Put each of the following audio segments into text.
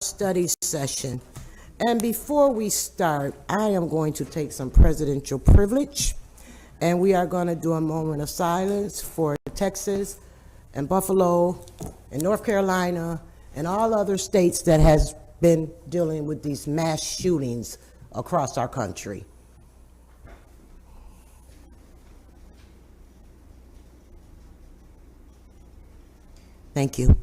study session. And before we start, I am going to take some presidential privilege, and we are going to do a moment of silence for Texas and Buffalo and North Carolina and all other states that has been dealing with these mass shootings across our country. Thank you.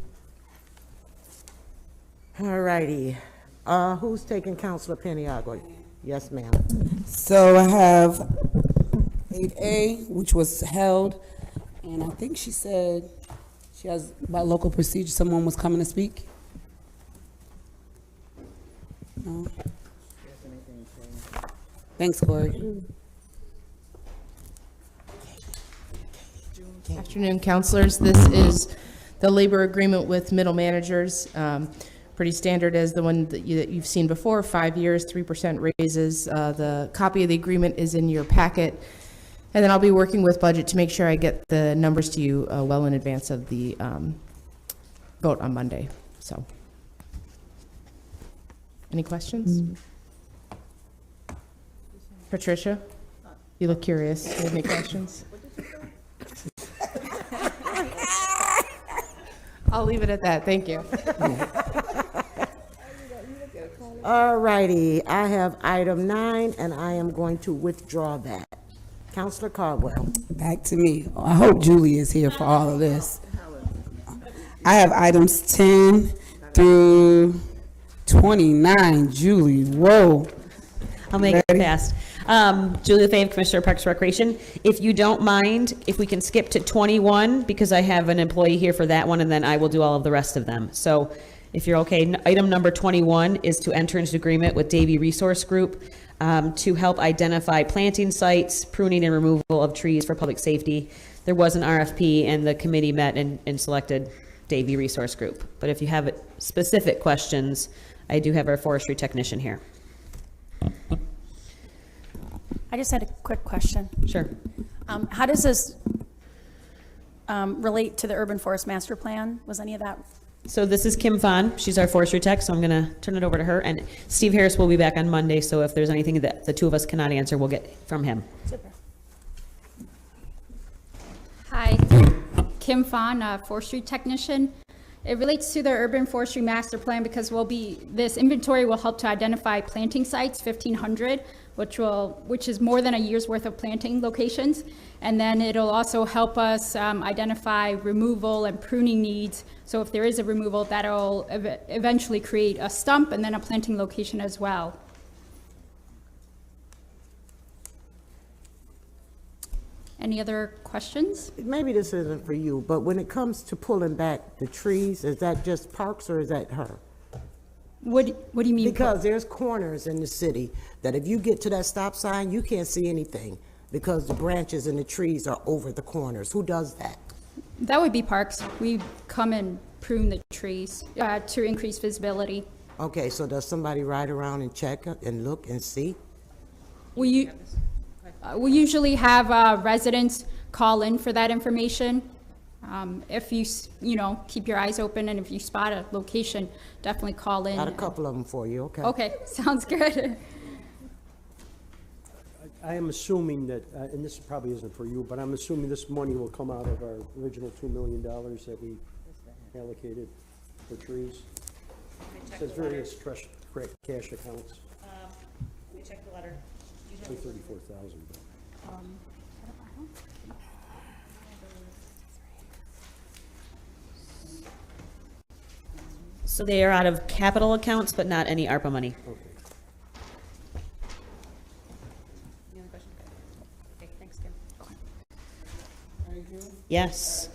All righty. Who's taking Councilor Paniagua? Yes, ma'am. So I have 8A, which was held, and I think she said she has about local procedure. Someone was coming to speak. No. Thanks, Corey. Good afternoon, councilors. This is the labor agreement with middle managers. Pretty standard as the one that you've seen before, 5 years, 3% raises. The copy of the agreement is in your packet. And then I'll be working with budget to make sure I get the numbers to you well in advance of the vote on Monday. So, any questions? Patricia, you look curious. Do you have any questions? I'll leave it at that. Thank you. All righty. I have item 9, and I am going to withdraw that. Councilor Caldwell. Back to me. I hope Julie is here for all of this. I have items 10 through 29. Julie, whoa. I'll make it fast. Julia Fave, Commissioner of Parks and Recreation. If you don't mind, if we can skip to 21, because I have an employee here for that one, and then I will do all of the rest of them. So if you're okay, item number 21 is to enter into agreement with Davey Resource Group to help identify planting sites, pruning and removal of trees for public safety. There was an RFP, and the committee met and selected Davey Resource Group. But if you have specific questions, I do have our forestry technician here. I just had a quick question. Sure. How does this relate to the urban forest master plan? Was any of that? So this is Kim Fon. She's our forestry tech, so I'm going to turn it over to her. And Steve Harris will be back on Monday, so if there's anything that the two of us cannot answer, we'll get from him. Super. Hi, Kim Fon, forestry technician. It relates to the urban forestry master plan because this inventory will help to identify planting sites, 1,500, which is more than a year's worth of planting locations. And then it'll also help us identify removal and pruning needs. So if there is a removal, that'll eventually create a stump and then a planting location as well. Any other questions? Maybe this isn't for you, but when it comes to pulling back the trees, is that just Parks or is that her? What do you mean? Because there's corners in the city that if you get to that stop sign, you can't see anything because the branches and the trees are over the corners. Who does that? That would be Parks. We come and prune the trees to increase visibility. Okay, so does somebody ride around and check and look and see? We usually have residents call in for that information. If you keep your eyes open, and if you spot a location, definitely call in. Got a couple of them for you, okay? Okay, sounds good. I am assuming that, and this probably isn't for you, but I'm assuming this money will come out of our original $2 million that we allocated for trees. It says various cash accounts. Let me check the letter. Like 34,000. So they are out of capital accounts, but not any ARPA money. Okay. Any other questions? Okay, thanks, Kim. Yes.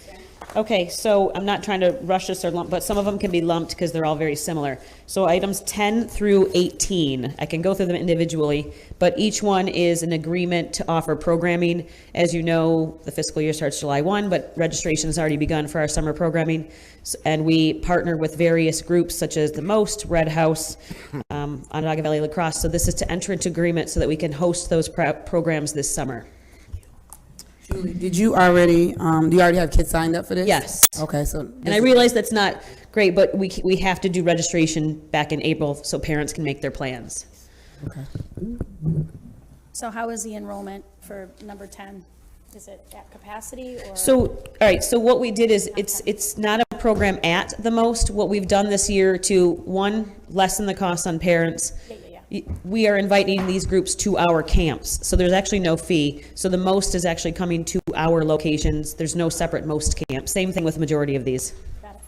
Okay, so I'm not trying to rush this or lump, but some of them can be lumped because they're all very similar. So items 10 through 18, I can go through them individually, but each one is an agreement to offer programming. As you know, the fiscal year starts July 1, but registration has already begun for our summer programming. And we partner with various groups such as the Most, Red House, Onondaga Valley Lacrosse. So this is to enter into agreement so that we can host those programs this summer. Julie, did you already, do you already have kids signed up for this? Yes. Okay, so. And I realize that's not great, but we have to do registration back in April so parents can make their plans. Okay. So how is the enrollment for number 10? Is it at capacity or? So, all right, so what we did is, it's not a program at the most. What we've done this year to, one, lessen the cost on parents. Yeah. We are inviting these groups to our camps, so there's actually no fee. So the most is actually coming to our locations. There's no separate most camp. Same thing with the majority of these. Got it.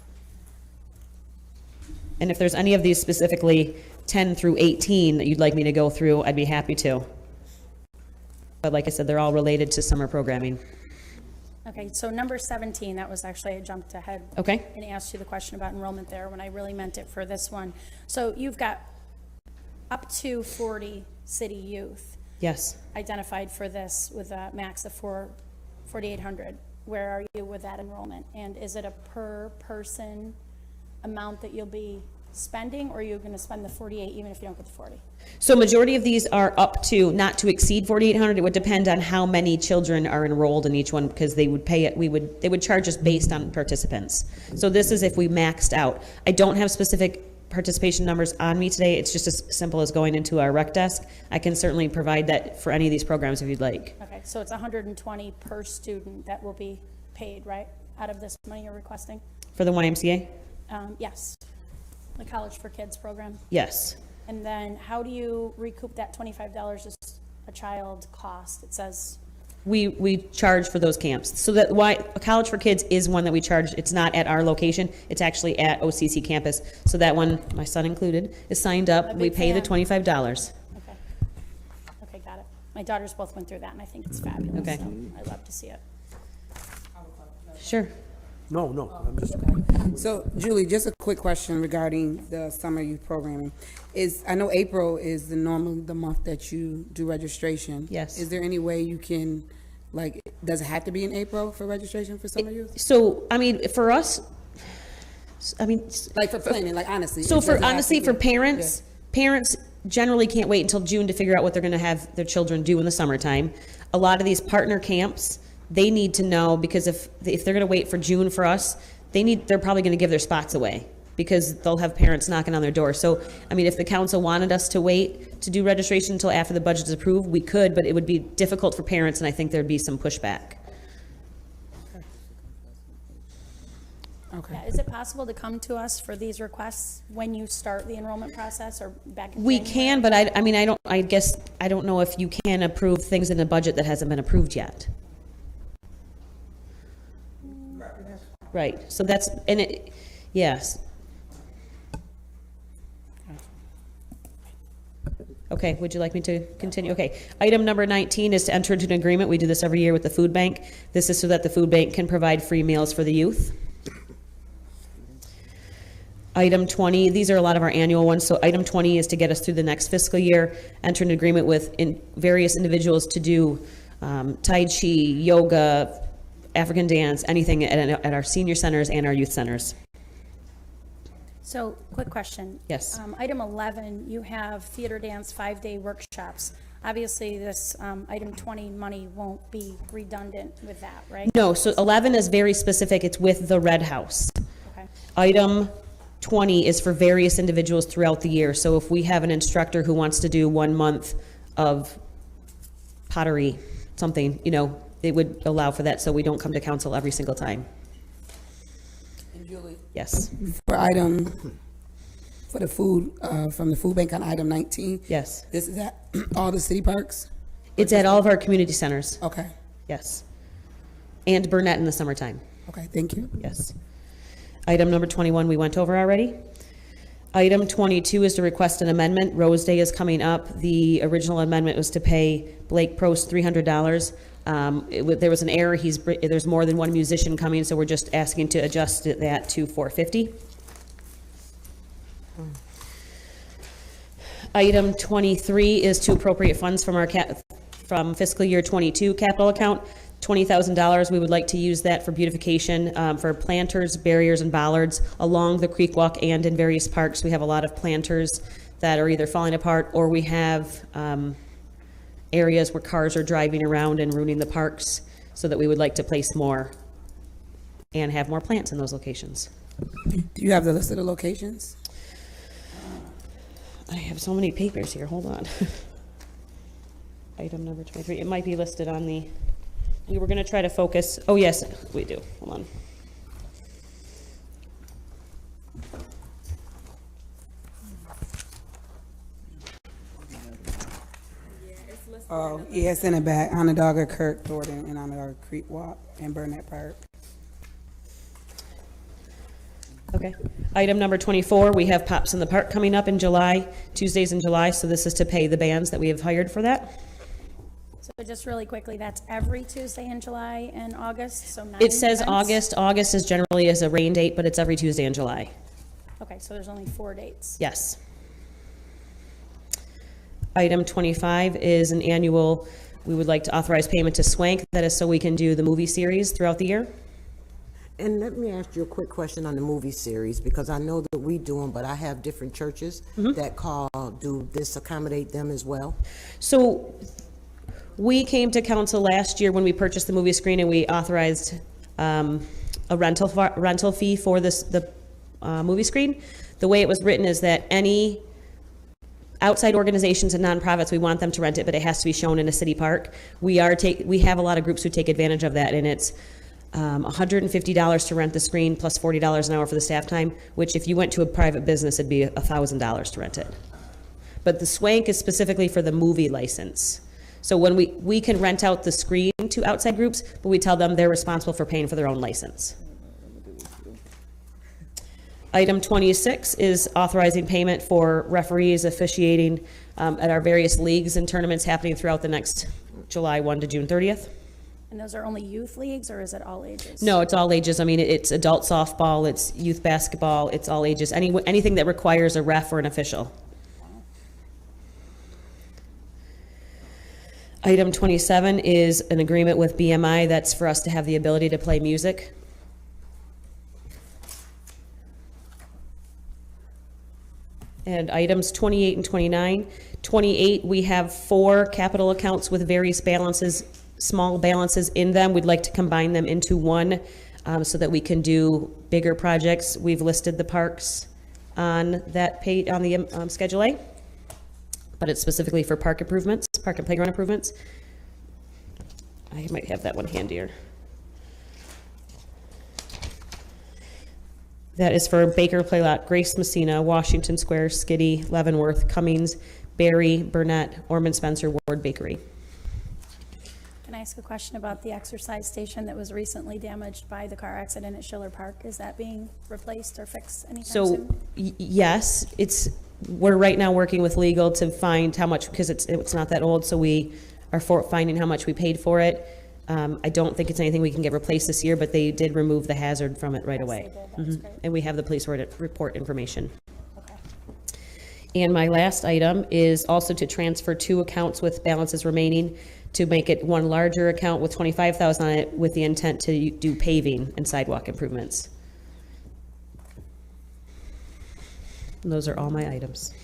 And if there's any of these specifically 10 through 18 that you'd like me to go through, I'd be happy to. But like I said, they're all related to summer programming. Okay, so number 17, that was actually, I jumped ahead. Okay. And asked you the question about enrollment there when I really meant it for this one. So you've got up to 40 city youth Yes. identified for this with a max of 4,800. Where are you with that enrollment? And is it a per person amount that you'll be spending, or are you going to spend the 48 even if you don't get the 40? So majority of these are up to, not to exceed 4,800. It would depend on how many children are enrolled in each one, because they would pay it, they would charge us based on participants. So this is if we maxed out. I don't have specific participation numbers on me today. It's just as simple as going into our rec desk. I can certainly provide that for any of these programs if you'd like. Okay, so it's 120 per student that will be paid, right, out of this money you're requesting? For the YMCA? Yes, the College for Kids program. Yes. And then how do you recoup that $25 as a child cost? It says, We charge for those camps. So that why College for Kids is one that we charge. It's not at our location. It's actually at OCC campus. So that one, my son included, is signed up. A We big pay the fan. $25. okay. Okay, got it. My daughters both went through that, and I think it's fabulous. Okay. So I love to see it. Sure. No, I'm just, So, Julie, just a quick question regarding the summer youth programming. I know April is normally the month that you do registration. Yes. Is there any way you can, like, does it have to be in April for registration for summer youth? So, I mean, for us, I mean, Like for planning, like honestly. so it for, doesn't have to honestly, be- for parents generally can't wait until June to figure out what they're gonna have their children do in the summertime. A lot of these partner camps, they need to know, because if they're gonna wait for June for us, they're probably gonna give their spots away, because they'll have parents knocking on their door. So, I mean, if the council wanted us to wait to do registration until after the budget is approved, we could, but it would be difficult for parents, and I think there'd be some pushback. Okay. Yeah, is it possible to come to us for these requests when you start the enrollment process or back in We January? can, but I guess, I don't know if you can approve things in a budget that hasn't been approved yet. Right, so that's, and it, yes. Okay, would you like me to continue? Okay, item number 19 is to enter into an agreement. We do this every year with the food bank. This is so that the food bank can provide free meals for the youth. Item 20, these are a lot of our annual ones, so item 20 is to get us through the next fiscal year, enter an agreement with various individuals to do Tai Chi, yoga, African dance, anything at our senior centers and our youth centers. So, quick question. Yes. Item 11, you have theater dance 5-day workshops. Obviously, this item 20 money won't be redundant with that, right? No, so 11 is very specific, it's with the Red House. Okay. Item 20 is for various individuals throughout the year, so if we have an instructor who wants to do 1 month of pottery, something, it would allow for that, so we don't come to council every single time. And Julie, Yes, for the food, from the food bank on item 19, yes. this is at all the city parks? It's at all of our community centers, Okay, yes. And Burnett in the summertime, okay, thank you. yes. Item number 21, we went over already. Item 22 is to request an amendment. Rose Day is coming up. The original amendment was to pay Blake Prost $300. There was an error. There's more than one musician coming, so we're just asking to adjust that to $450. Item 23 is to appropriate funds from from fiscal year 22 capital account. $20,000. We would like to use that for beautification, for planters, barriers, and bollards along the creek walk and in various parks. We have a lot of planters that are either falling apart, or we have areas where cars are driving around and ruining the parks. so that we would like to place more and have more plants in those locations. Do you have the list of the locations? I have so many papers here, hold on. Item number 23, it might be listed on the, we were gonna try to focus, oh yes, we do, hold on. Oh, yeah, it's in the back. Onondaga, Kirk, Thornton, and Onondaga Creek Walk and Burnett Park. Okay. Item number 24, we have Pops in the Park coming up in July, Tuesdays in July, so this is to pay the bands that we have hired for that. So just really quickly, that's every Tuesday in July and August, so 9 It says events? August is generally as a rain date, but it's every Tuesday in July. Okay, so there's only 4 dates. Yes. Item 25 is an annual, we would like to authorize payment to Swank, that is so we can do the movie series throughout the year. And let me ask you a quick question on the movie series, because I know that we do them, but I have different churches that call, do this accommodate them as well? So we came to council last year when we purchased the movie screen and we authorized a rental fee for the movie screen. The way it was written is that any outside organizations and nonprofits, we want them to rent it, but it has to be shown in a city park. We have a lot of groups who take advantage of that, and it's $150 to rent the screen plus $40 an hour for the staff time, which if you went to a private business, it'd be $1,000 to rent it. But the Swank is specifically for the movie license. So when we can rent out the screen to outside groups, but we tell them they're responsible for paying for their own license. Item 26 is authorizing payment for referees officiating at our various leagues and tournaments happening throughout the next July 1 to June 30th. And those are only youth leagues, or is it all ages? No, it's all ages. I mean, it's adult softball, it's youth basketball, it's all ages. Anything that requires a ref or an official. Item 27 is an agreement with BMI that's for us to have the ability to play music. And items 28 and 29. 28, we have 4 capital accounts with various balances, small balances in them. We'd like to combine them into one so that we can do bigger projects. We've listed the parks on that page, on the Schedule A, but it's specifically for park improvements, park and playground improvements. I might have that one handier. That is for Baker Playlot, Grace Messina, Washington Square, Skiddy, Leavenworth, Cummings, Barry, Burnett, Ormond Spencer, Ward Bakery. Can I ask a question about the exercise station that was recently damaged by the car accident at Schiller Park? Is that being replaced or fixed anytime So, soon? yes, we're right now working with legal to find how much, because it's not that old, so we are finding how much we paid for it. I don't think it's anything we can get replaced this year, but they did remove the hazard from it right Yes, away. they did. That was great. And we have the police report information. Okay. And my last item is also to transfer 2 accounts with balances remaining to make it one larger account with $25,000 on it with the intent to do paving and sidewalk improvements. And those are all my items.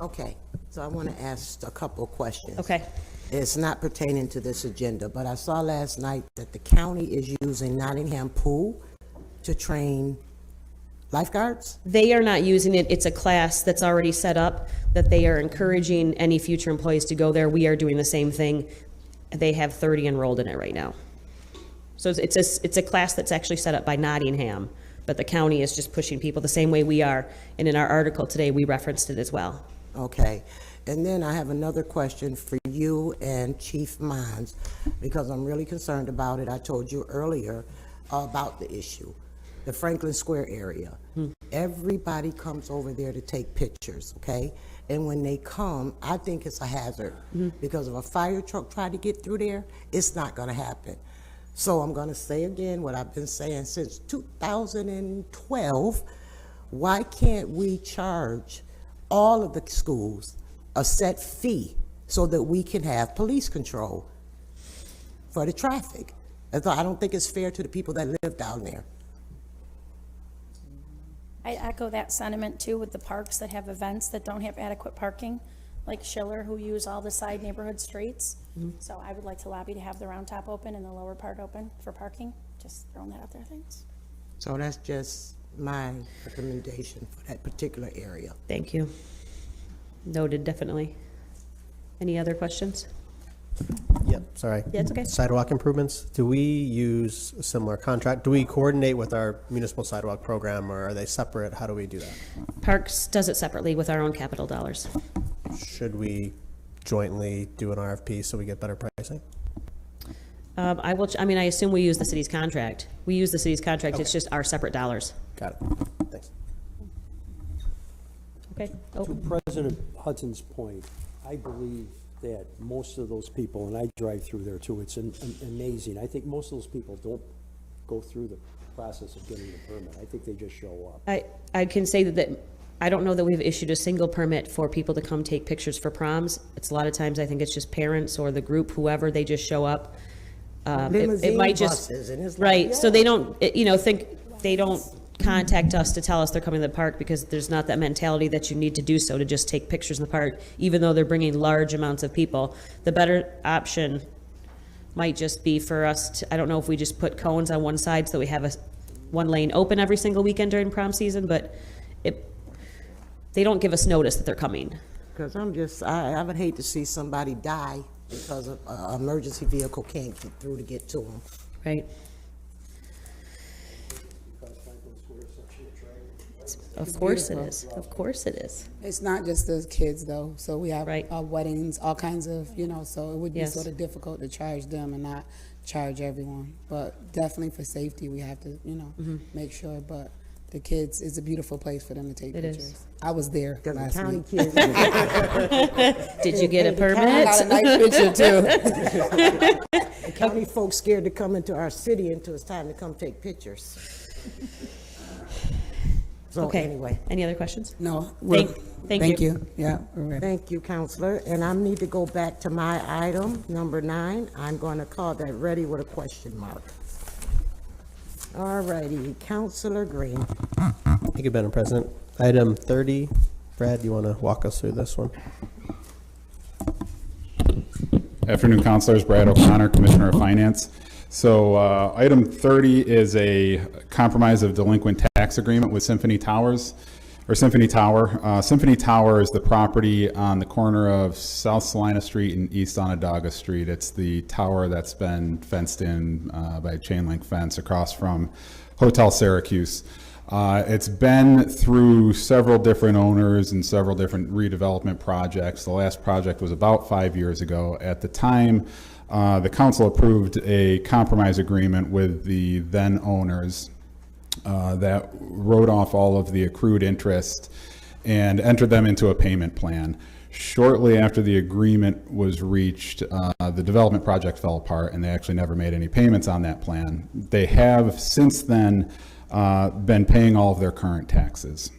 Okay, so I want to ask a couple of questions. Okay. It's not pertaining to this agenda, but I saw last night that the county is using Nottingham Pool to train lifeguards? They are not using it. It's a class that's already set up that they are encouraging any future employees to go there. We are doing the same thing. They have 30 enrolled in it right now. So it's a class that's actually set up by Nottingham, but the county is just pushing people the same way we are. And in our article today, we referenced it as well. Okay. And then I have another question for you and Chief Mines, because I'm really concerned about it. I told you earlier about the issue, the Franklin Square area. Everybody comes over there to take pictures, okay? And when they come, I think it's a hazard, because if a fire truck tried to get through there, it's not gonna happen. So I'm gonna say again what I've been saying since 2012, why can't we charge all of the schools a set fee so that we can have police control for the traffic? I don't think it's fair to the people that live down there. I echo that sentiment too with the parks that have events that don't have adequate parking. like Schiller, who use all the side neighborhood streets. So I would like to lobby to have the round top open and the lower part open for parking. Just throwing that out there, thanks. So that's just my recommendation for that particular area. Thank you. Noted, definitely. Any other questions? Yep, sorry. Yeah, it's okay. Sidewalk improvements, do we use a similar contract? Do we coordinate with our municipal sidewalk program, or are they separate? How do we do that? Parks does it separately with our own capital dollars. Should we jointly do an RFP so we get better pricing? I assume we use the city's contract. We use the city's contract, it's just our separate dollars. Got it. Thanks. Okay. To President Hudson's point, I believe that most of those people, and I drive through there too, it's amazing. I think most of those people don't go through the process of getting the permit. I think they just show up. I can say that I don't know that we've issued a single permit for people to come take pictures for proms. It's a lot of times, I think it's just parents or the group, whoever, they just show up. It might just, buses, and it's like, right, so yeah. they don't, they don't contact us to tell us they're coming to the park, because there's not that mentality that you need to do so to just take pictures in the park, even though they're bringing large amounts of people. The better option might just be for us to, I don't know if we just put cones on one side so we have one lane open every single weekend during prom season, but they don't give us notice that they're coming. Because I would hate to see somebody die because an emergency vehicle can't get through to get to them. Right. Of course it is. Of course it is. It's not just the kids though, so we have Right. weddings, all kinds of, so it would be Yes. sort of difficult to charge them and not charge everyone. But definitely for safety, we have to, make sure, but the kids, it's a beautiful place for them to take It is. pictures. I was there Because the last county week. kids, Did you get a I got a permit? nice picture too. the county folks scared to come into our city until it's time to come take pictures. So Okay. anyway, Any other questions? No, Thank you. Yeah, we're ready. thank you, Counselor. And I need to go back to my item, number 9. I'm going to call that ready with a question mark. All righty, Counselor Green. Thank you, Madam President. Item 30, Brad, you want to walk us through this one? Afternoon, Councilors. Brad O'Connor, Commissioner of Finance. So item 30 is a compromise of delinquent tax agreement with Symphony Tower. Symphony Tower is the property on the corner of South Salina Street and East Onondaga Street. It's the tower that's been fenced in by a chain link fence across from Hotel Syracuse. It's been through several different owners and several different redevelopment projects. The last project was about 5 years ago. At the time, the council approved a compromise agreement with the then owners that wrote off all of the accrued interest and entered them into a payment plan. Shortly after the agreement was reached, the development project fell apart and they actually never made any payments on that plan. They have since then been paying all of their current taxes.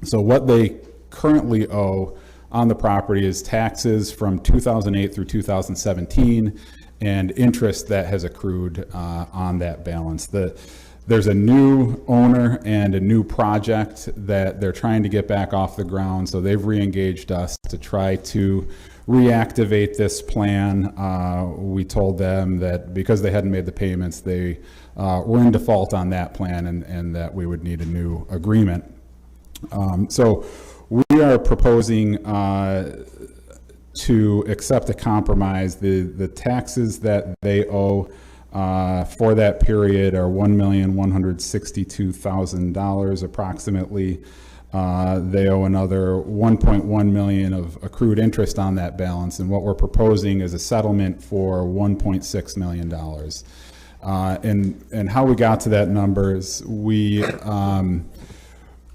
So what they currently owe on the property is taxes from 2008 through 2017 and interest that has accrued on that balance. There's a new owner and a new project that they're trying to get back off the ground, so they've re-engaged us to try to reactivate this plan. We told them that because they hadn't made the payments, they were in default on that plan and that we would need a new agreement. So we are proposing to accept a compromise. The taxes that they owe for that period are $1,162,000 approximately. They owe another $1.1 million of accrued interest on that balance, and what we're proposing is a settlement for $1.6 million. And how we got to that number is we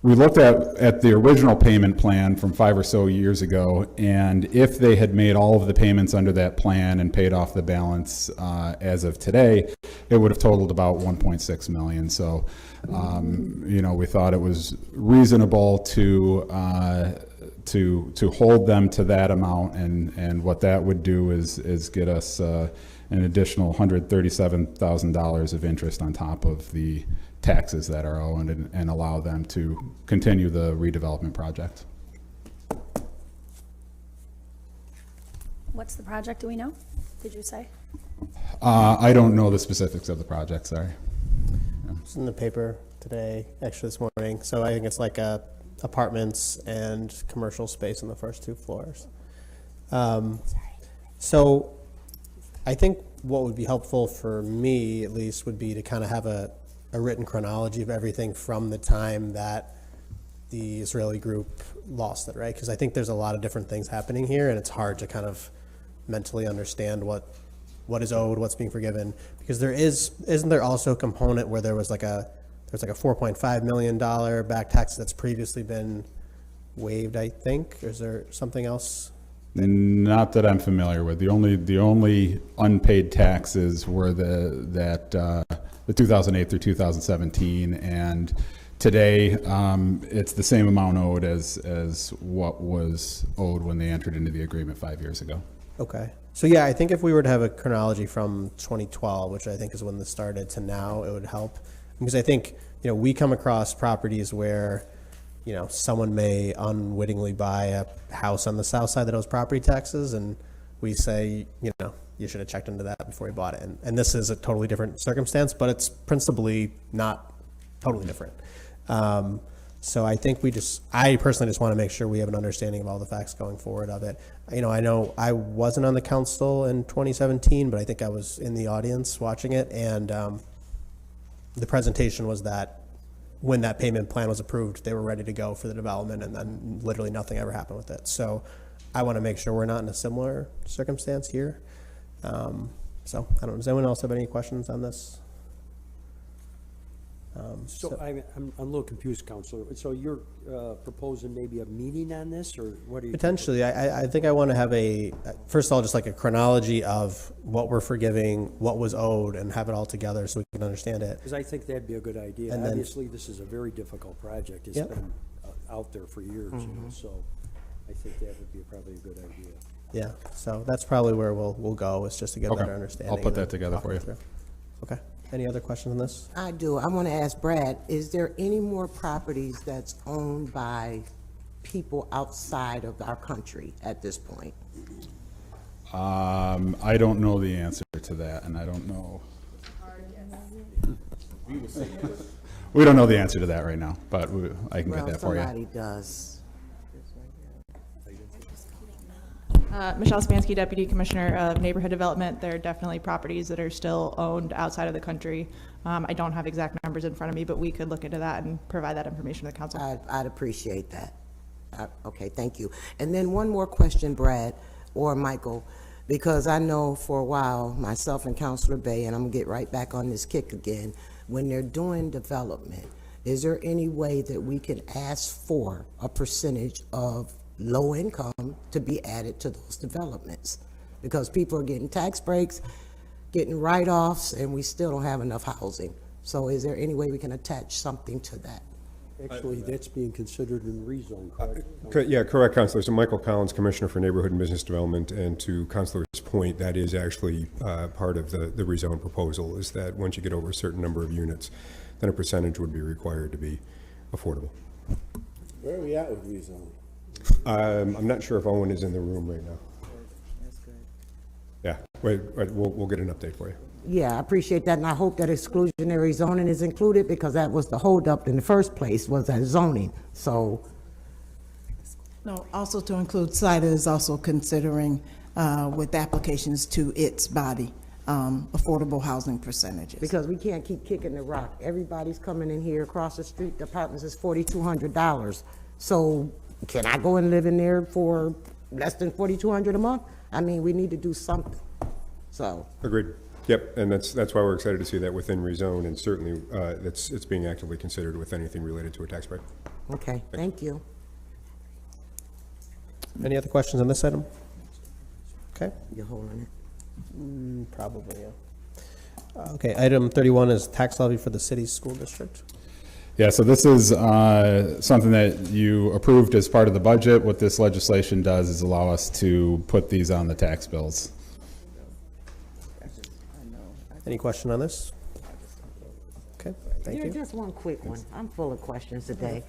looked at the original payment plan from 5 or so years ago, and if they had made all of the payments under that plan and paid off the balance as of today, it would have totaled about $1.6 million. So, we thought it was reasonable to hold them to that amount, and what that would do is get us an additional $137,000 of interest on top of the taxes that are owed and allow them to continue the redevelopment project. What's the project, do we know? Did you say? I don't know the specifics of the project, sorry. It's in the paper today, actually this morning. So I think it's like apartments and commercial space on the first 2 floors. So I think what would be helpful for me, at least, would be to kind of have a written chronology of everything from the time that the Israeli group lost it, right? Because I think there's a lot of different things happening here, and it's hard to kind of mentally understand what is owed, what's being forgiven. Because isn't there also a component where there's like a $4.5 million back tax that's previously been waived, I think? Or is there something else? Not that I'm familiar with. The only unpaid taxes were the 2008 through 2017, and today it's the same amount owed as what was owed when they entered into the agreement 5 years ago. Okay. So yeah, I think if we were to have a chronology from 2012, which I think is when this started, to now, it would help. Because I think, we come across properties where, someone may unwittingly buy a house on the south side that owes property taxes, and we say, you should have checked into that before you bought it. And this is a totally different circumstance, but it's principally not totally different. So I think I personally just want to make sure we have an understanding of all the facts going forward of it. I know I wasn't on the council in 2017, but I think I was in the audience watching it, and the presentation was that when that payment plan was approved, they were ready to go for the development, and then literally nothing ever happened with it. So I want to make sure we're not in a similar circumstance here. So I don't know, does anyone else have any questions on this? So I'm a little confused, Counselor. So you're proposing maybe a meeting on this, or what are you? Potentially. I think I want to have first of all, just like a chronology of what we're forgiving, what was owed, and have it all together so we can understand it. Because I think that'd be a good idea. And then- Obviously, this is a very difficult project. It's Yep. been out there for years, so I think that would be probably a good idea. Yeah, so that's probably where we'll go, is just to get a Okay. better understanding. I'll put and then that together talk for it you. through. Okay. Any other questions on this? I do. I want to ask Brad, is there any more properties that's owned by people outside of our country at this point? I don't know the answer to that, and I don't know. We don't know the answer to that right now, but I can get Well, that for you. somebody does. Michelle Spansky, Deputy Commissioner of Neighborhood Development. There are definitely properties that are still owned outside of the country. I don't have exact numbers in front of me, but we could look into that and provide that information to the council. I'd appreciate that. Okay, thank you. And then one more question, Brad or Michael, because I know for a while, myself and Councilor Bay, and I'm gonna get right back on this kick again, when they're doing development, is there any way that we can ask for a percentage of low income to be added to those developments? Because people are getting tax breaks, getting write-offs, and we still don't have enough housing. So is there any way we can attach something to that? Actually, that's being considered in rezone, correct? Yeah, correct, Counselor. So Michael Collins, Commissioner for Neighborhood and Business Development, and to Counselor's point, that is actually part of the rezone proposal, is that once you get over a certain number of units, then a percentage would be required to be affordable. Where are we at with rezone? I'm not sure if Owen is in the room right now. Yeah, wait, we'll get an update for you. Yeah, I appreciate that, and I hope that exclusionary zoning is included, because that was the holdup in the first place, was that zoning. So, No, also to include, CIDA is also considering with applications to its body, affordable housing percentages. because we can't keep kicking the rock. Everybody's coming in here across the street, the apartments is $4,200. So can I go and live in there for less than $4,200 a month? I mean, we need to do something, so. Agreed. Yep, and that's why we're excited to see that within rezone, and certainly it's being actively considered with anything related to a tax break. Okay, thank you. Any other questions on this item? Okay, You're holding it. probably, yeah. Okay, item 31 is tax levy for the city's school district. Yeah, so this is something that you approved as part of the budget. What this legislation does is allow us to put these on the tax bills. Any question on this? Okay, thank Yeah, you. just one quick one. I'm full of questions today.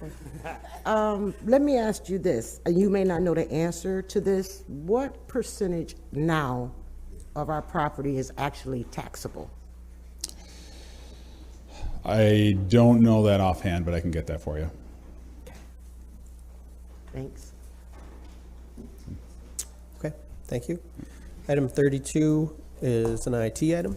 Let me ask you this, and you may not know the answer to this. What percentage now of our property is actually taxable? I don't know that offhand, but I can get that for you. Thanks. Okay, thank you. Item 32 is an IT item.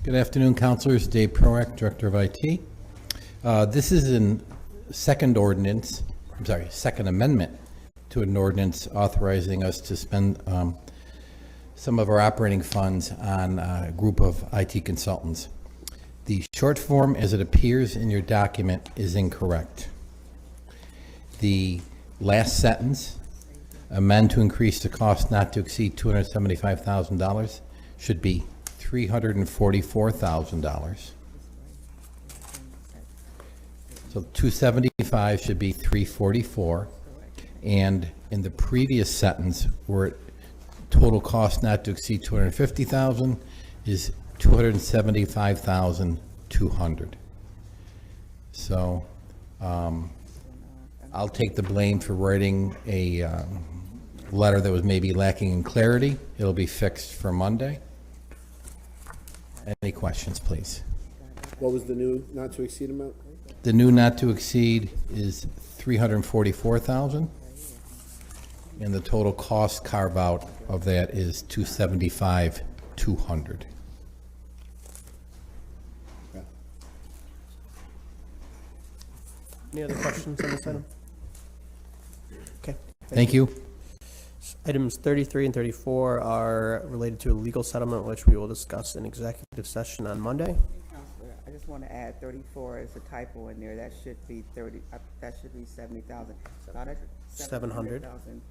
Good afternoon, councilors. Dave Pruning, Director of IT. This is an second amendment to an ordinance authorizing us to spend some of our operating funds on a group of IT consultants. The short form, as it appears in your document, is incorrect. The last sentence, amend to increase the cost not to exceed $275,000, should be $344,000. So 275 should be 344, and in the previous sentence, where total cost not to exceed 250,000 is 275,200. So I'll take the blame for writing a letter that was maybe lacking in clarity. It'll be fixed for Monday. Any questions, please? What was the new not to exceed amount? The new not to exceed is 344,000, and the total cost carve out of that is 275,200. Any other questions on this item? Okay. Thank you. Items 33 and 34 are related to a legal settlement, which we will discuss in executive session on Monday. Counselor, I just want to add 34 is a typo in there. That should be 70,000. Thought I 700. 700,000.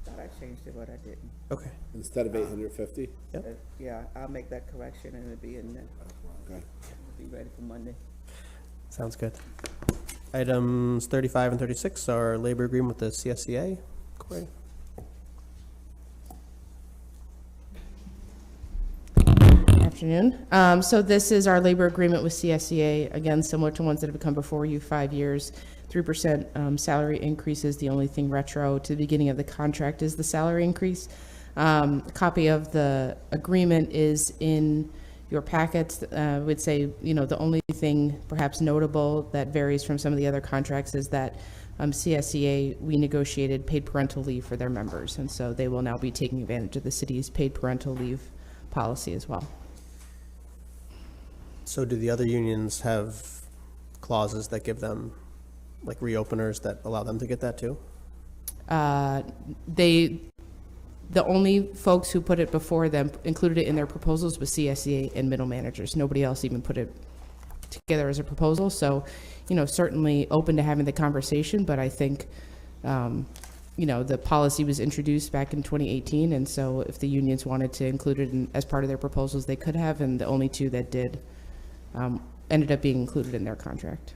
Thought I changed it, but I didn't. Okay. Instead of 850? Yep. Yeah, I'll make that correction and it'll be in there. Okay. Be ready for Monday. Sounds good. Items 35 and 36 are labor agreement with the CSCA. Corey? Afternoon. So this is our labor agreement with CSCA, again, similar to ones that have come before you, 5 years, 3% salary increases. The only thing retro to the beginning of the contract is the salary increase. A copy of the agreement is in your packets. I would say, the only thing perhaps notable that varies from some of the other contracts is that CSCA, we negotiated paid parental leave for their members, and so they will now be taking advantage of the city's paid parental leave policy as well. So do the other unions have clauses that give them, like reopeners that allow them to get that too? The only folks who put it before them, included it in their proposals, was CSCA and middle managers. Nobody else even put it together as a proposal. So, certainly open to having the conversation, but I think, the policy was introduced back in 2018, and so if the unions wanted to include it as part of their proposals, they could have, and the only two that did ended up being included in their contract.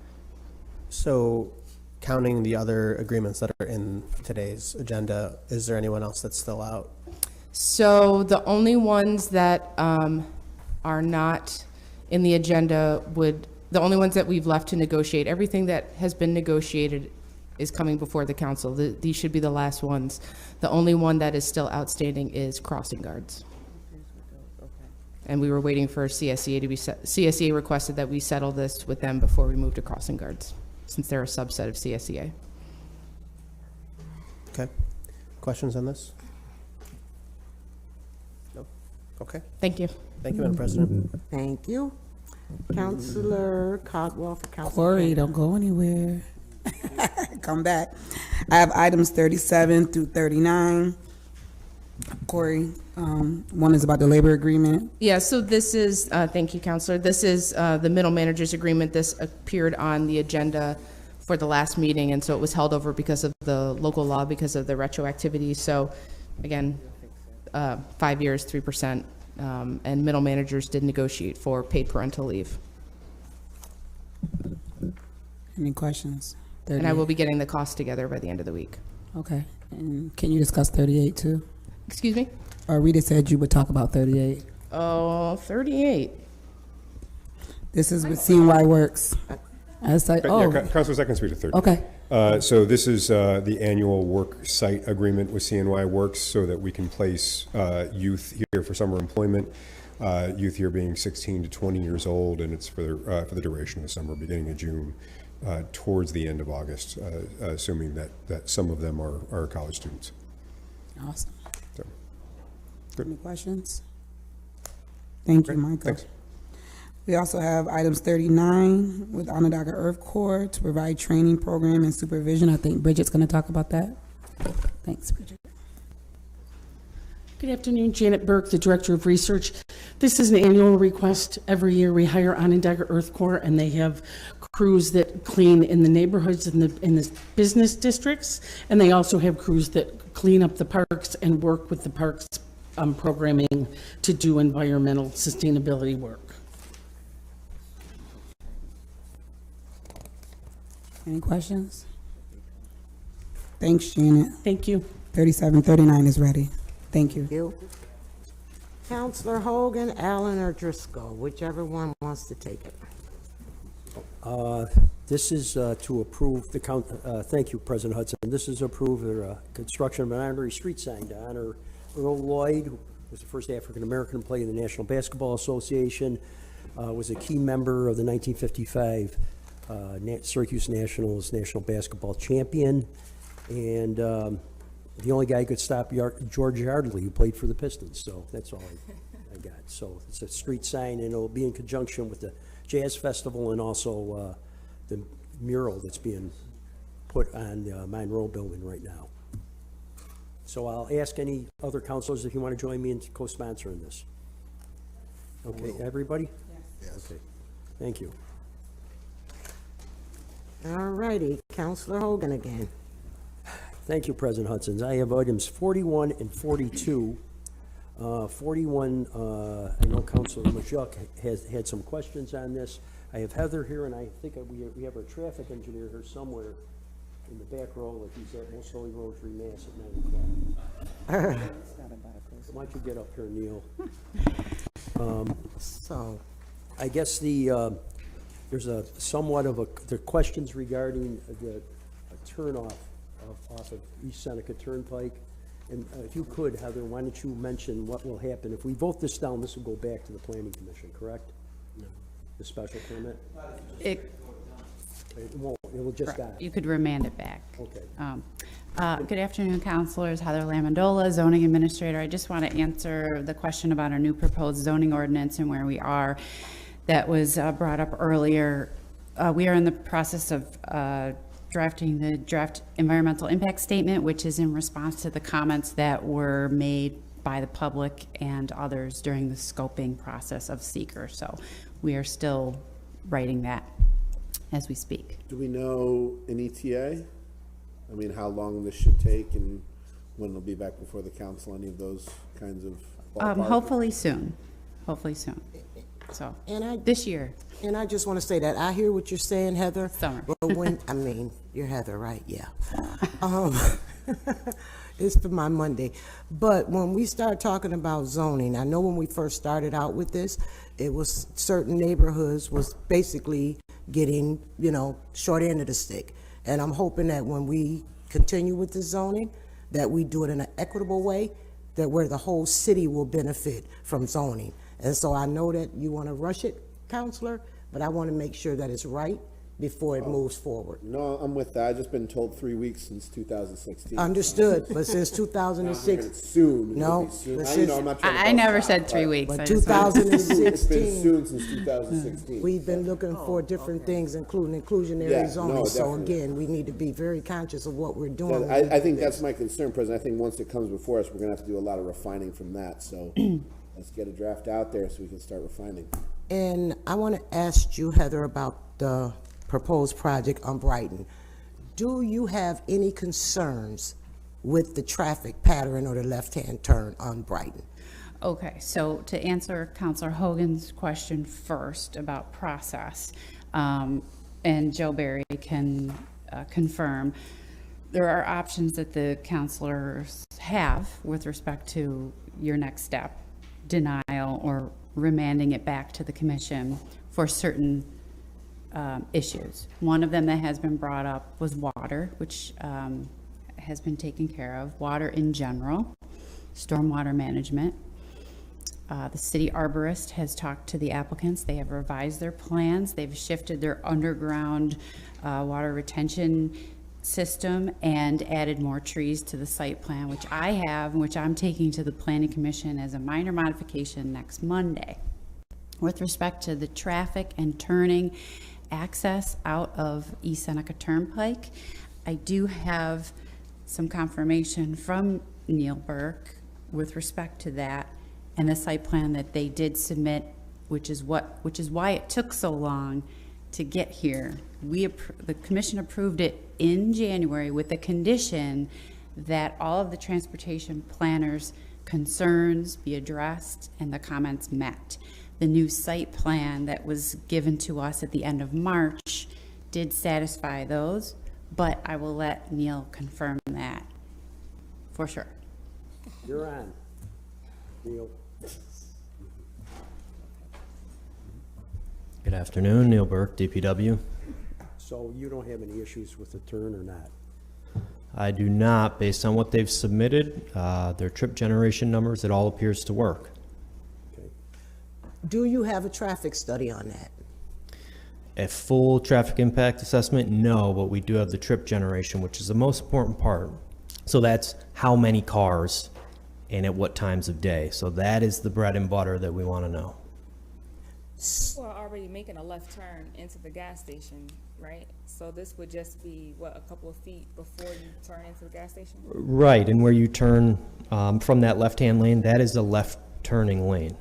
So counting the other agreements that are in today's agenda, is there anyone else that's still out? So the only ones that are not in the agenda the only ones that we've left to negotiate, everything that has been negotiated is coming before the council. These should be the last ones. The only one that is still outstanding is crossing guards. And we were waiting for CSCA to be CSCA requested that we settle this with them before we move to crossing guards, since they're a subset of CSCA. Okay. Questions on this? No? Okay. Thank you. Thank you, Madam President. Thank you. Councilor Caldwell for Council. Corey, don't go anywhere. Come back. I have items 37 through 39. Corey, one is about the labor agreement. Yeah, so this is, thank you, Counselor. This is the middle managers agreement. This appeared on the agenda for the last meeting, and so it was held over because of the local law, because of the retroactivity. So again, 5 years, 3%, and middle managers did negotiate for paid parental leave. Any questions? And I will be getting the cost together by the end of the week. Okay. And can you discuss 38 too? Excuse me? Rita said you would talk about 38. Oh, 38. This is with CNY Works. As I, oh, Yeah, Councilor, I can speak to 30. okay. So this is the annual work site agreement with CNY Works so that we can place youth here for summer employment. Youth here being 16 to 20 years old, and it's for the duration of the summer, beginning of June, towards the end of August, assuming that some of them are college students. Awesome. So, good. Any questions? Thank you, Michael. Thanks. We also have items 39 with Onondaga Earth Corps to provide training program and supervision. I think Bridget's going to talk about that. Thanks, Bridget. Good afternoon, Janet Burke, the Director of Research. This is an annual request. Every year we hire Onondaga Earth Corps, and they have crews that clean in the neighborhoods in the business districts, and they also have crews that clean up the parks and work with the parks programming to do environmental sustainability work. Any questions? Thanks, Janet. Thank you. 3739 is ready. Thank you. Thank you. Counselor Hogan, Allen, or Driscoll, whichever one wants to take it. This is to approve the thank you, President Hudson. This is to approve the construction of an honorary street sign to honor Earl Lloyd, who was the first African-American to play in the National Basketball Association, was a key member of the 1955 Syracuse Nationals national basketball champion, and the only guy who could stop George Yardley, who played for the Pistons. So that's all I got. So it's a street sign, and it'll be in conjunction with the Jazz Festival and also the mural that's being put on the Monroe building right now. So I'll ask any other councilors if you want to join me in co-sponsoring this. Okay, everybody? Yes. Okay, thank you. All righty, Counselor Hogan again. Thank you, President Hudson. I have items 41 and 42. 41, I know Councilor Majuk has had some questions on this. I have Heather here, and I think we have our traffic engineer here somewhere in the back row, like he's at Most Holy Rosary Mass at 9 o'clock. Why don't you get up here, Neil? So, I guess there's a somewhat of the questions regarding the turnoff off of East Seneca Turnpike. And if you could, Heather, why don't you mention what will happen? If we vote this down, this will go back to the Planning Commission, correct? No. The special permit? It won't, it will just die. You could remand it back. Okay. Good afternoon, councilors. Heather Lamondola, zoning administrator. I just want to answer the question about our new proposed zoning ordinance and where we are. That was brought up earlier. We are in the process of drafting the draft environmental impact statement, which is in response to the comments that were made by the public and others during the scoping process of seeker. So we are still writing that as we speak. Do we know an ETA? I mean, how long this should take and when it'll be back before the council, any of those kinds of ballpark? Hopefully soon. Hopefully soon. So, this year. And I just want to say that I hear what you're saying, Heather. Summer. But when, I mean, you're Heather, right? Yeah. It's for my Monday. But when we start talking about zoning, I know when we first started out with this, it was certain neighborhoods was basically getting, short end of the stick. And I'm hoping that when we continue with the zoning, that we do it in an equitable way, that where the whole city will benefit from zoning. And so I know that you want to rush it, Counselor, but I want to make sure that it's right before it moves forward. No, I'm with that. I've just been told 3 weeks since 2016. Understood, but since 2006. Soon. No, soon. but I'm not trying to I never said 3 weeks. But I just wanted- 2016. It's been soon since 2016. We've been looking for different things, including inclusionary Yeah, zoning. no, So definitely. again, we need to be very conscious of what we're doing. I think that's my concern, President. I think once it comes before us, we're going to have to do a lot of refining from that. So let's get a draft out there so we can start refining. And I want to ask you, Heather, about the proposed project on Brighton. Do you have any concerns with the traffic pattern or the left-hand turn on Brighton? Okay, so to answer Councilor Hogan's question first about process, and Joe Barry can confirm, there are options that the counselors have with respect to your next step, denial or remanding it back to the commission for certain issues. One of them that has been brought up was water, which has been taken care of. Water in general, stormwater management. The city arborist has talked to the applicants. They have revised their plans. They've shifted their underground water retention system and added more trees to the site plan, which I have, and which I'm taking to the Planning Commission as a minor modification next Monday. With respect to the traffic and turning access out of East Seneca Turnpike, I do have some confirmation from Neil Burke with respect to that and the site plan that they did submit, which is why it took so long to get here. The commission approved it in January with the condition that all of the transportation planners' concerns be addressed and the comments met. The new site plan that was given to us at the end of March did satisfy those, but I will let Neil confirm that for sure. You're on, Neil. Good afternoon, Neil Burke, DPW. So you don't have any issues with the turn or not? I do not, based on what they've submitted, their trip generation numbers, it all appears to work. Do you have a traffic study on that? A full traffic impact assessment, no, but we do have the trip generation, which is the most important part. So that's how many cars and at what times of day. So that is the bread and butter that we want to know. People are already making a left turn into the gas station, right? So this would just be, what, a couple of feet before you turn into the gas station? Right, and where you turn from that left-hand lane, that is the left turning lane.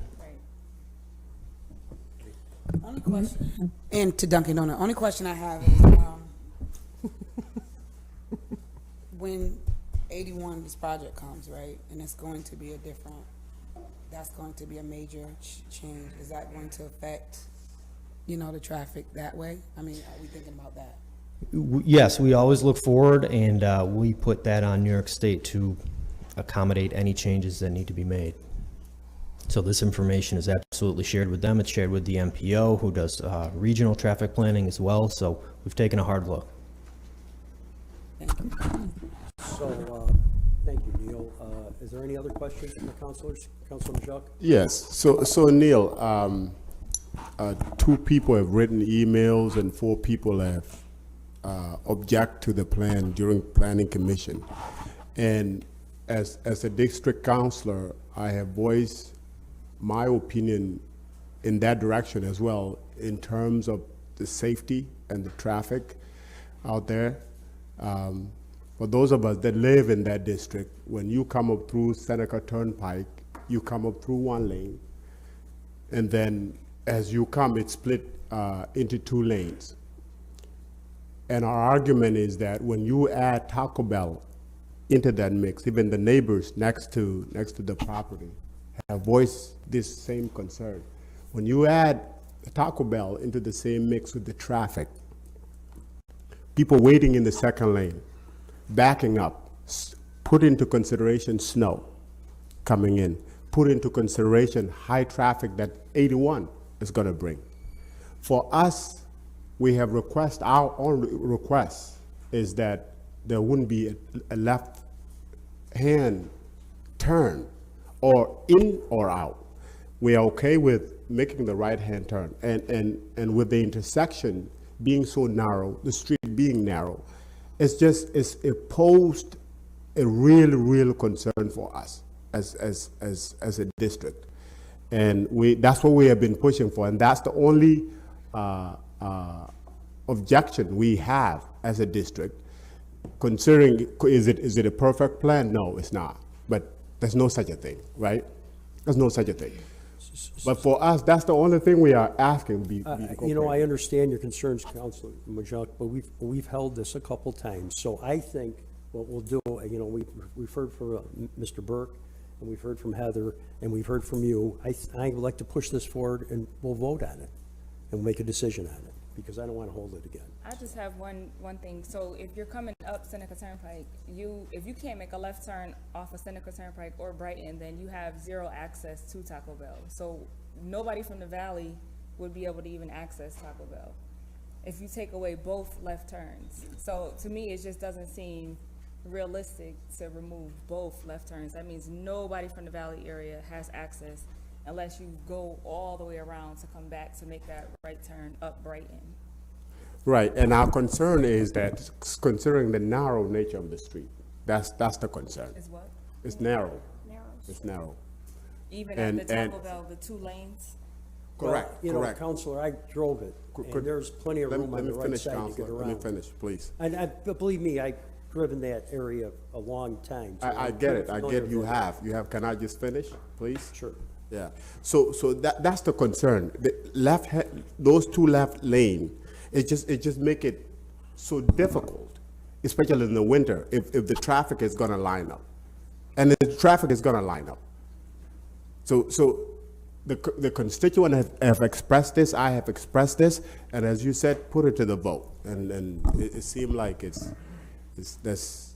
Only question, and to Dunkin' Donut, only question I have is, when 81, this project comes, right, and it's going to be that's going to be a major change. Is that going to affect, the traffic that way? I mean, are we thinking about that? Yes, we always look forward, and we put that on New York State to accommodate any changes that need to be made. So this information is absolutely shared with them. It's shared with the MPO, who does regional traffic planning as well. So we've taken a hard look. So, thank you, Neil. Is there any other questions from the councilors? Councilman Jacques? Yes, so Neil, 2 people have written emails and 4 people have object to the plan during planning commission. And as a district councilor, I have voiced my opinion in that direction as well, in terms of the safety and the traffic out there. For those of us that live in that district, when you come up through Seneca Turnpike, you come up through one lane, and then as you come, it's split into 2 lanes. And our argument is that when you add Taco Bell into that mix, even the neighbors next to the property have voiced this same concern. When you add Taco Bell into the same mix with the traffic, people waiting in the second lane, backing up, put into consideration snow coming in, put into consideration high traffic that 81 is going to bring. For us, we have our own request is that there wouldn't be a left-hand turn or in or out. We are okay with making the right-hand turn. And with the intersection being so narrow, the street being narrow, it posed a real concern for us as a district. And that's what we have been pushing for, and that's the only objection we have as a district. Considering, is it a perfect plan? No, it's not. But there's no such a thing, right? There's no such a thing. But for us, that's the only thing we are asking. I understand your concerns, Councilor Majok, but we've held this a couple times. So I think what we'll do, we've heard from Mr. Burke, and we've heard from Heather, and we've heard from you. I would like to push this forward, and we'll vote on it, and we'll make a decision on it. because I don't want to hold it again. I just have one thing. So if you're coming up Seneca Turnpike, if you can't make a left turn off of Seneca Turnpike or Brighton, then you have zero access to Taco Bell. So nobody from the valley would be able to even access Taco Bell if you take away both left turns. So to me, it just doesn't seem realistic to remove both left turns. That means nobody from the valley area has access unless you go all the way around to come back to make that right turn up Brighton. Right, and our concern is that considering the narrow nature of the street, that's the concern. Is what? It's narrow. It's narrow. Even at the Taco Bell, the 2 lanes? Correct, Well, you know, correct. Counselor, I drove it, and there's plenty of room on the right side to get around. Let me finish, please. And but believe me, I've driven that area a long time. so I I'm get it, familiar with you it. have, can I just finish, please? Sure. Yeah, so that's the concern. The those 2 left lane, it just make it so difficult, especially in the winter, if the traffic is gonna line up. And the traffic is gonna line up. So the constituent have expressed this, I have expressed this, and as you said, put it to the vote. And it seemed like that's,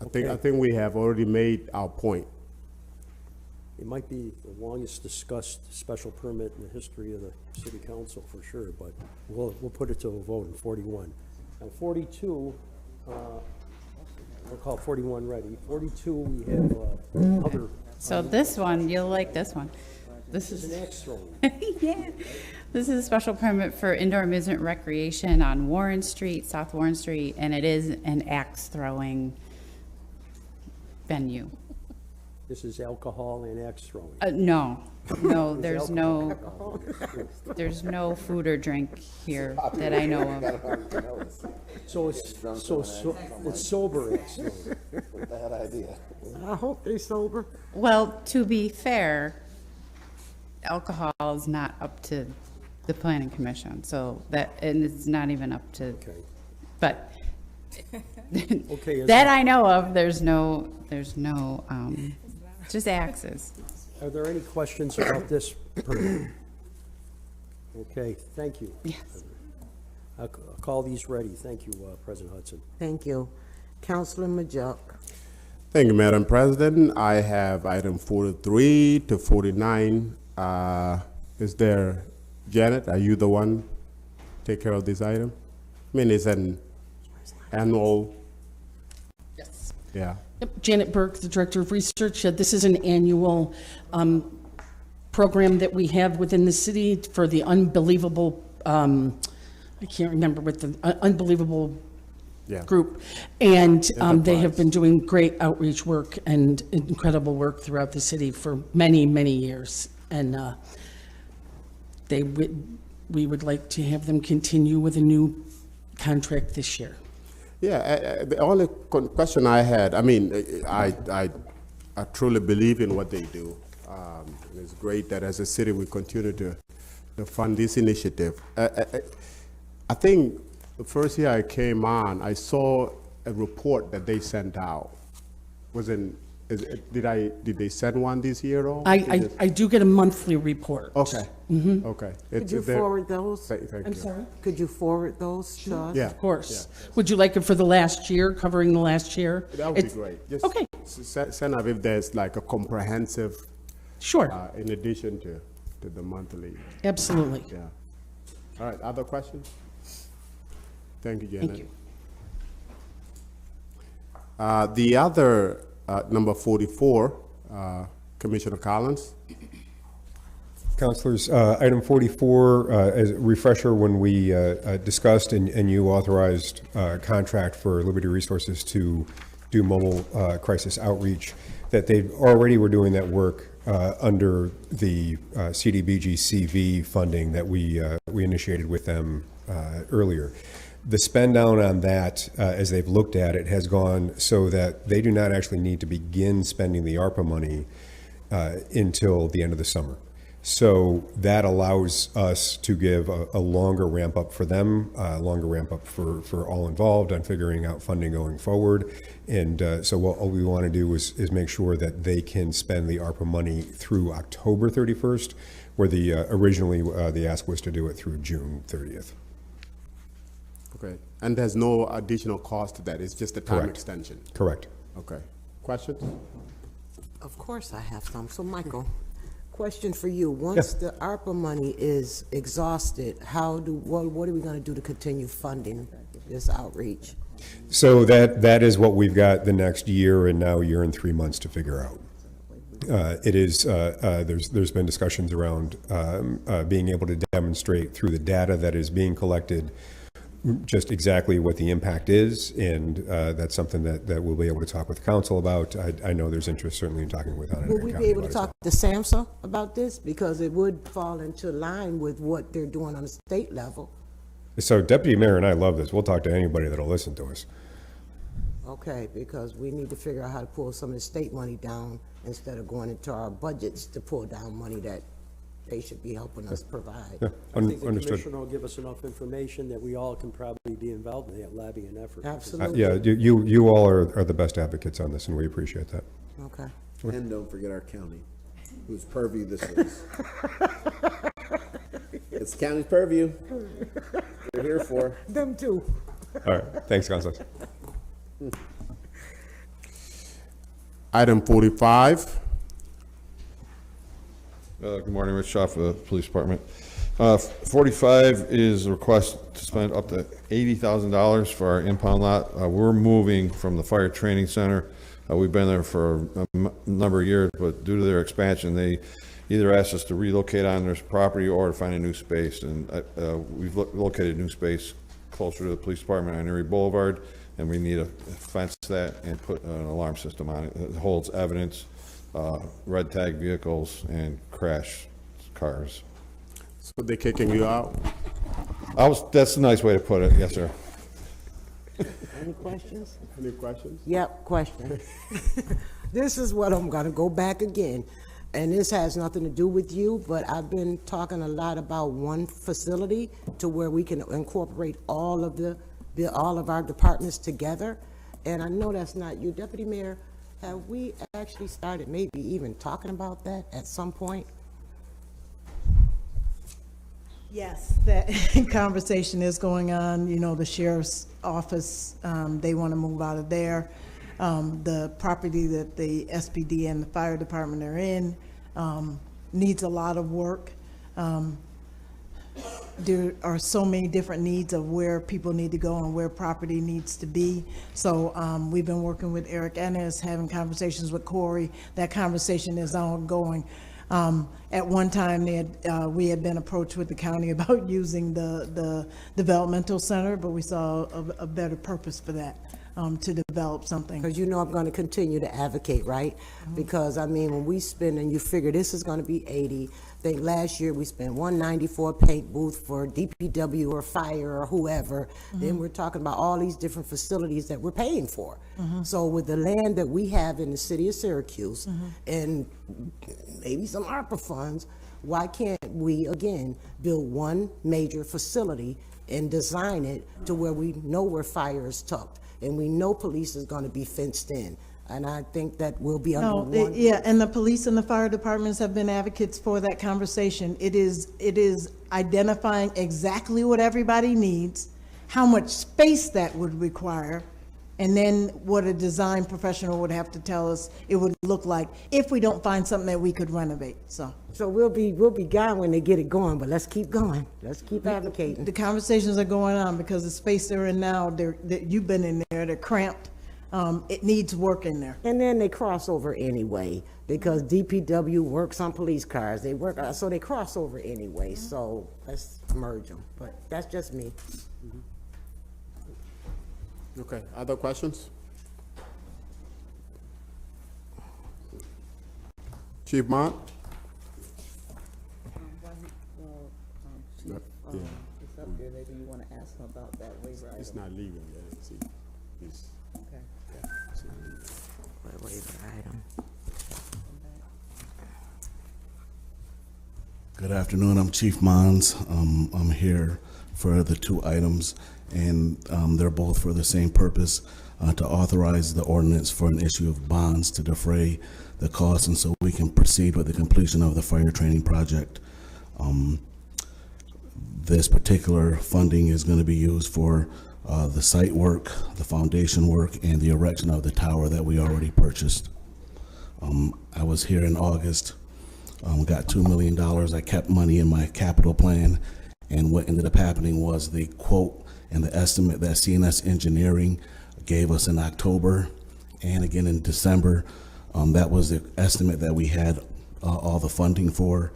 I think we have already made our point. It might be the longest discussed special permit in the history of the city council for sure, but we'll put it to a vote in 41. On 42, we'll call 41 ready. 42, we have other. So this one, you'll like this one. This is an axe throwing. Yeah. This is a special permit for indoor amusement recreation on Warren Street, South Warren Street, and it is an axe throwing venue. This is alcohol and axe throwing. No, There's there's no food or drink here that I know of. So it's sober axe throwing. Bad idea. I hope they sober. Well, to be fair, alcohol is not up to the planning commission, so and it's not even up to, but Okay, that I know of, there's no, just axes. Are there any questions about this permit? Okay, thank you. Yes. I'll call these ready. Thank you, President Hudson. Thank you. Councilor Majuk. Thank you, Madam President. I have item 43 to 49. Is there, Janet, are you the one take care of this item? I mean, it's an annual. Yes. Yeah. Yep, Janet Burke, the Director of Research. This is an annual program that we have within the city for the unbelievable, I can't remember what the unbelievable group. And they have been doing great outreach work and incredible work throughout the city for many, many years. And we would like to have them continue with a new contract this year. Yeah, the only question I had, I mean, I truly believe in what they do. It's great that as a city we continue to fund this initiative. I think the first year I came on, I saw a report that they sent out. Did they send one this year? Or I do get a monthly report. Okay. Mhm. Okay. Could you forward those? Thank I'm you. sorry? Could you forward those to us? Yeah. Of course. Would you like it for the last year, covering the last year? That would be great. Just okay. Send up if there's like a comprehensive. Sure. In addition to the monthly. Absolutely. Yeah. All right. Other questions? Thank you, Janet. Thank you. The other number 44, Commissioner Collins. Councilors, item 44, as a refresher, when we discussed and you authorized a contract for Liberty Resources to do mobile crisis outreach, that they already were doing that work under the CDBG CV funding that we initiated with them earlier. The spend down on that, as they've looked at it, has gone so that they do not actually need to begin spending the ARPA money until the end of the summer. So that allows us to give a longer ramp up for them, a longer ramp up for all involved on figuring out funding going forward. And so what all we want to do is make sure that they can spend the ARPA money through October 31st, where the originally the ask was to do it through June 30th. Okay, and there's no additional cost to that, it's just a time Correct. extension? Correct. Okay, questions? Of course I have some. So Michael, question for you. Once the ARPA money is exhausted, what are we going to do to continue funding this outreach? So that is what we've got the next year and now year and 3 months to figure out. It is, there's been discussions around being able to demonstrate through the data that is being collected just exactly what the impact is, and that's something that we'll be able to talk with council about. I know there's interest certainly in talking with Will we be able to talk to SAMHSA about this? Because it would fall into line with what they're doing on the state level. So Deputy Mayor and I love this. We'll talk to anybody that'll listen to us. Okay, because we need to figure out how to pull some of the state money down instead of going into our budgets to pull down money that they should be helping us provide. Yeah, I think the understood. commissioner will give us enough information that we all can probably be involved in that lobbying effort. Absolutely. Yeah, you all are the best advocates on this, and we appreciate that. Okay. And don't forget our county, whose purview this is. It's the county's purview. We're here for. Them too. All right, thanks, Councilors. Item 45. Good morning, Rich Shaw for the Police Department. 45 is a request to spend up to $80,000 for our impound lot. We're moving from the Fire Training Center. We've been there for a number of years, but due to their expansion, they either asked us to relocate on their property or to find a new space. And we've located new space closer to the police department on Erie Boulevard, and we need to fence that and put an alarm system on it. It holds evidence, red tag vehicles, and crash cars. So they're kicking you out? That's a nice way to put it, yes, sir. Any questions? Any questions? Yep, question. This is what I'm gonna go back again, and this has nothing to do with you, but I've been talking a lot about one facility to where we can incorporate all of our departments together, and I know that's not you, Deputy Mayor. Have we actually started maybe even talking about that at some point? Yes, that conversation is going on. You know, the sheriff's office, they want to move out of there. The property that the SPD and the fire department are in needs a lot of work. There are so many different needs of where people need to go and where property needs to be. So we've been working with Eric Ennis, having conversations with Corey. That conversation is ongoing. At one time, we had been approached with the county about using the developmental center, but we saw a better purpose for that, to develop something. Because you know I'm going to continue to advocate, right? Because, I mean, when we spend, and you figure this is going to be 80, I think last year we spent 194 paint booth for DPW or fire or whoever. Then we're talking about all these different facilities that we're paying for. So with the land that we have in the city of Syracuse and maybe some ARPA funds, why can't we, again, build one major facility and design it to where we know where fire is tucked and we know police is going to be fenced in? And I think that will be under one. Yeah, and the police and the fire departments have been advocates for that conversation. It is identifying exactly what everybody needs, how much space that would require, and then what a design professional would have to tell us it would look like if we don't find something that we could renovate. So we'll be gone when they get it going, but let's keep going. Let's keep advocating. The conversations are going on because the space they're in now, you've been in there, they're cramped. It needs work in there. And then they cross over anyway, because DPW works on police cars. They work, so they cross over anyway. So let's merge them. But that's just me. Okay, other questions? Chief Mont? Chief, it's up there, maybe you want to ask him about that waiver item. It's not legal yet, see. Okay. Waiver item. Good afternoon, I'm Chief Mons. I'm here for the two items, and they're both for the same purpose, to authorize the ordinance for an issue of bonds to defray the costs, and so we can proceed with the completion of the fire training project. This particular funding is going to be used for the site work, the foundation work, and the erection of the tower that we already purchased. I was here in August, got $2 million. I kept money in my capital plan, and what ended up happening was the quote and the estimate that CNS Engineering gave us in October and again in December, that was the estimate that we had all the funding for.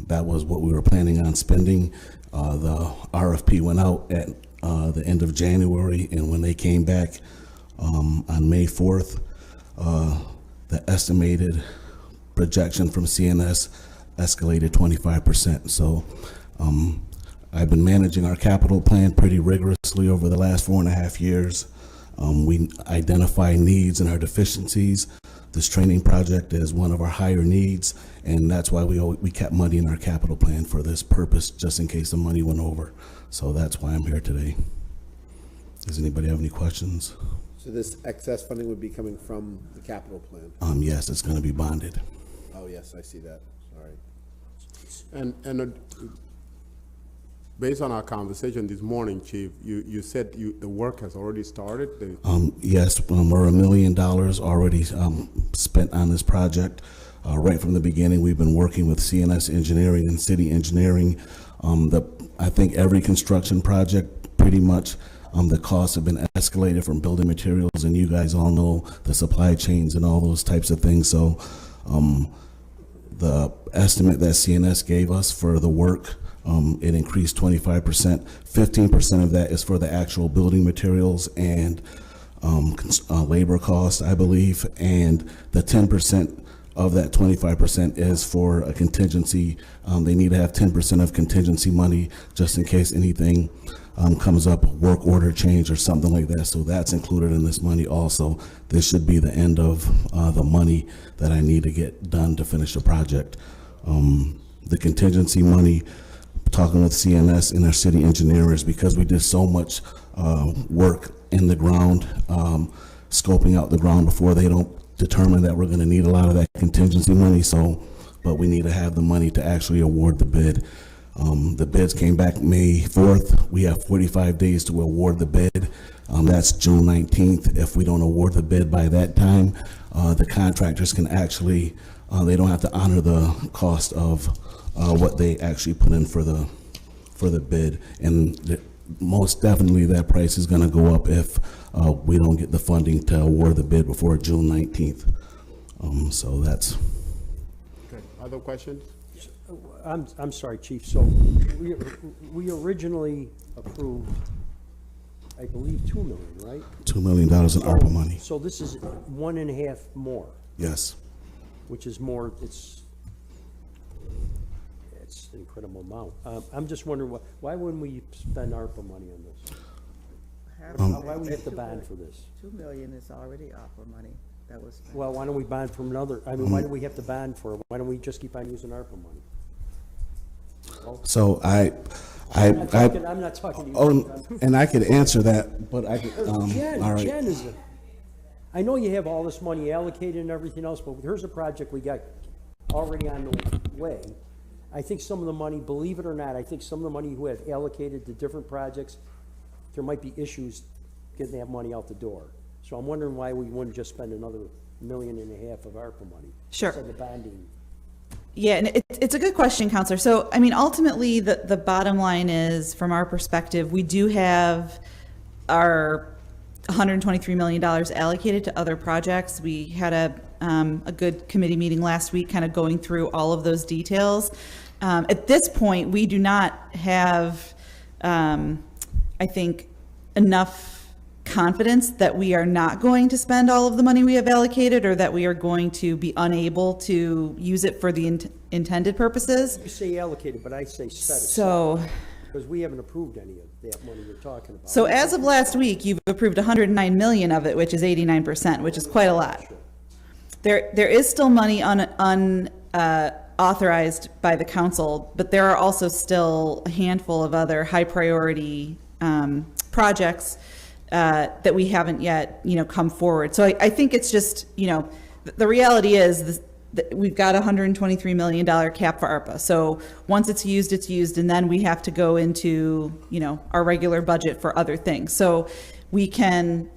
That was what we were planning on spending. The RFP went out at the end of January, and when they came back on May 4th, the estimated projection from CNS escalated 25%. So I've been managing our capital plan pretty rigorously over the last 4.5 years. We identify needs and our deficiencies. This training project is one of our higher needs, and that's why we kept money in our capital plan for this purpose, just in case the money went over. So that's why I'm here today. Does anybody have any questions? So this excess funding would be coming from the capital plan? Yes, it's going to be bonded. Oh, yes, I see that. Sorry. And based on our conversation this morning, Chief, you said the work has already started? Yes, we're $1 million already spent on this project. Right from the beginning, we've been working with CNS Engineering and City Engineering. I think every construction project, pretty much, the costs have been escalated from building materials, and you guys all know the supply chains and all those types of things. So the estimate that CNS gave us for the work, it increased 25%. 15% of that is for the actual building materials and labor costs, I believe, and the 10% of that 25% is for a contingency. They need to have 10% of contingency money just in case anything comes up, work order change or something like that. So that's included in this money also. This should be the end of the money that I need to get done to finish the project. The contingency money, talking with CNS and our city engineers, because we did so much work in the ground, scoping out the ground before, they don't determine that we're going to need a lot of that contingency money. So, but we need to have the money to actually award the bid. The bids came back May 4th. We have 45 days to award the bid. That's June 19th. If we don't award the bid by that time, the contractors can actually, they don't have to honor the cost of what they actually put in for the bid. And most definitely that price is going to go up if we don't get the funding to award the bid before June 19th. So that's. Okay. Other questions? I'm sorry, Chief. So we originally approved, I believe, $2 million, right? $2 million in ARPA money. So this is 1.5 more. Yes. Which is more. It's an incredible amount. I'm just wondering why wouldn't we spend ARPA money on this? Why we have to bond for this? $2 million is already ARPA money. That was. Well, why don't we bond from another? I mean, why do we have to bond for it? Why don't we just keep on using ARPA money? Well, So I'm not talking to you. Oh, and I could answer that, but I could, Jen, all right. Jen is it? I know you have all this money allocated and everything else, but here's a project we got already on the way. I think some of the money, believe it or not, I think some of the money you have allocated to different projects, there might be issues getting that money out the door. So I'm wondering why we wouldn't just spend another $1.5 million of ARPA money. Sure. Instead of bonding. Yeah, and it's a good question, Counselor. So, I mean, ultimately, the bottom line is, from our perspective, we do have our $123 million allocated to other projects. We had a good committee meeting last week, kind of going through all of those details. At this point, we do not have, I think, enough confidence that we are not going to spend all of the money we have allocated, or that we are going to be unable to use it for the intended purposes. You say allocated, but I say set aside. So, because we haven't approved any of that money you're talking about. so as of last week, you've approved $109 million of it, which is 89%, which is quite a lot. There is still money authorized by the council, but there are also still a handful of other high priority projects that we haven't yet, come forward. So I think it's just, the reality is that we've got a $123 million cap for ARPA. So once it's used, and then we have to go into, our regular budget for other things. So we can,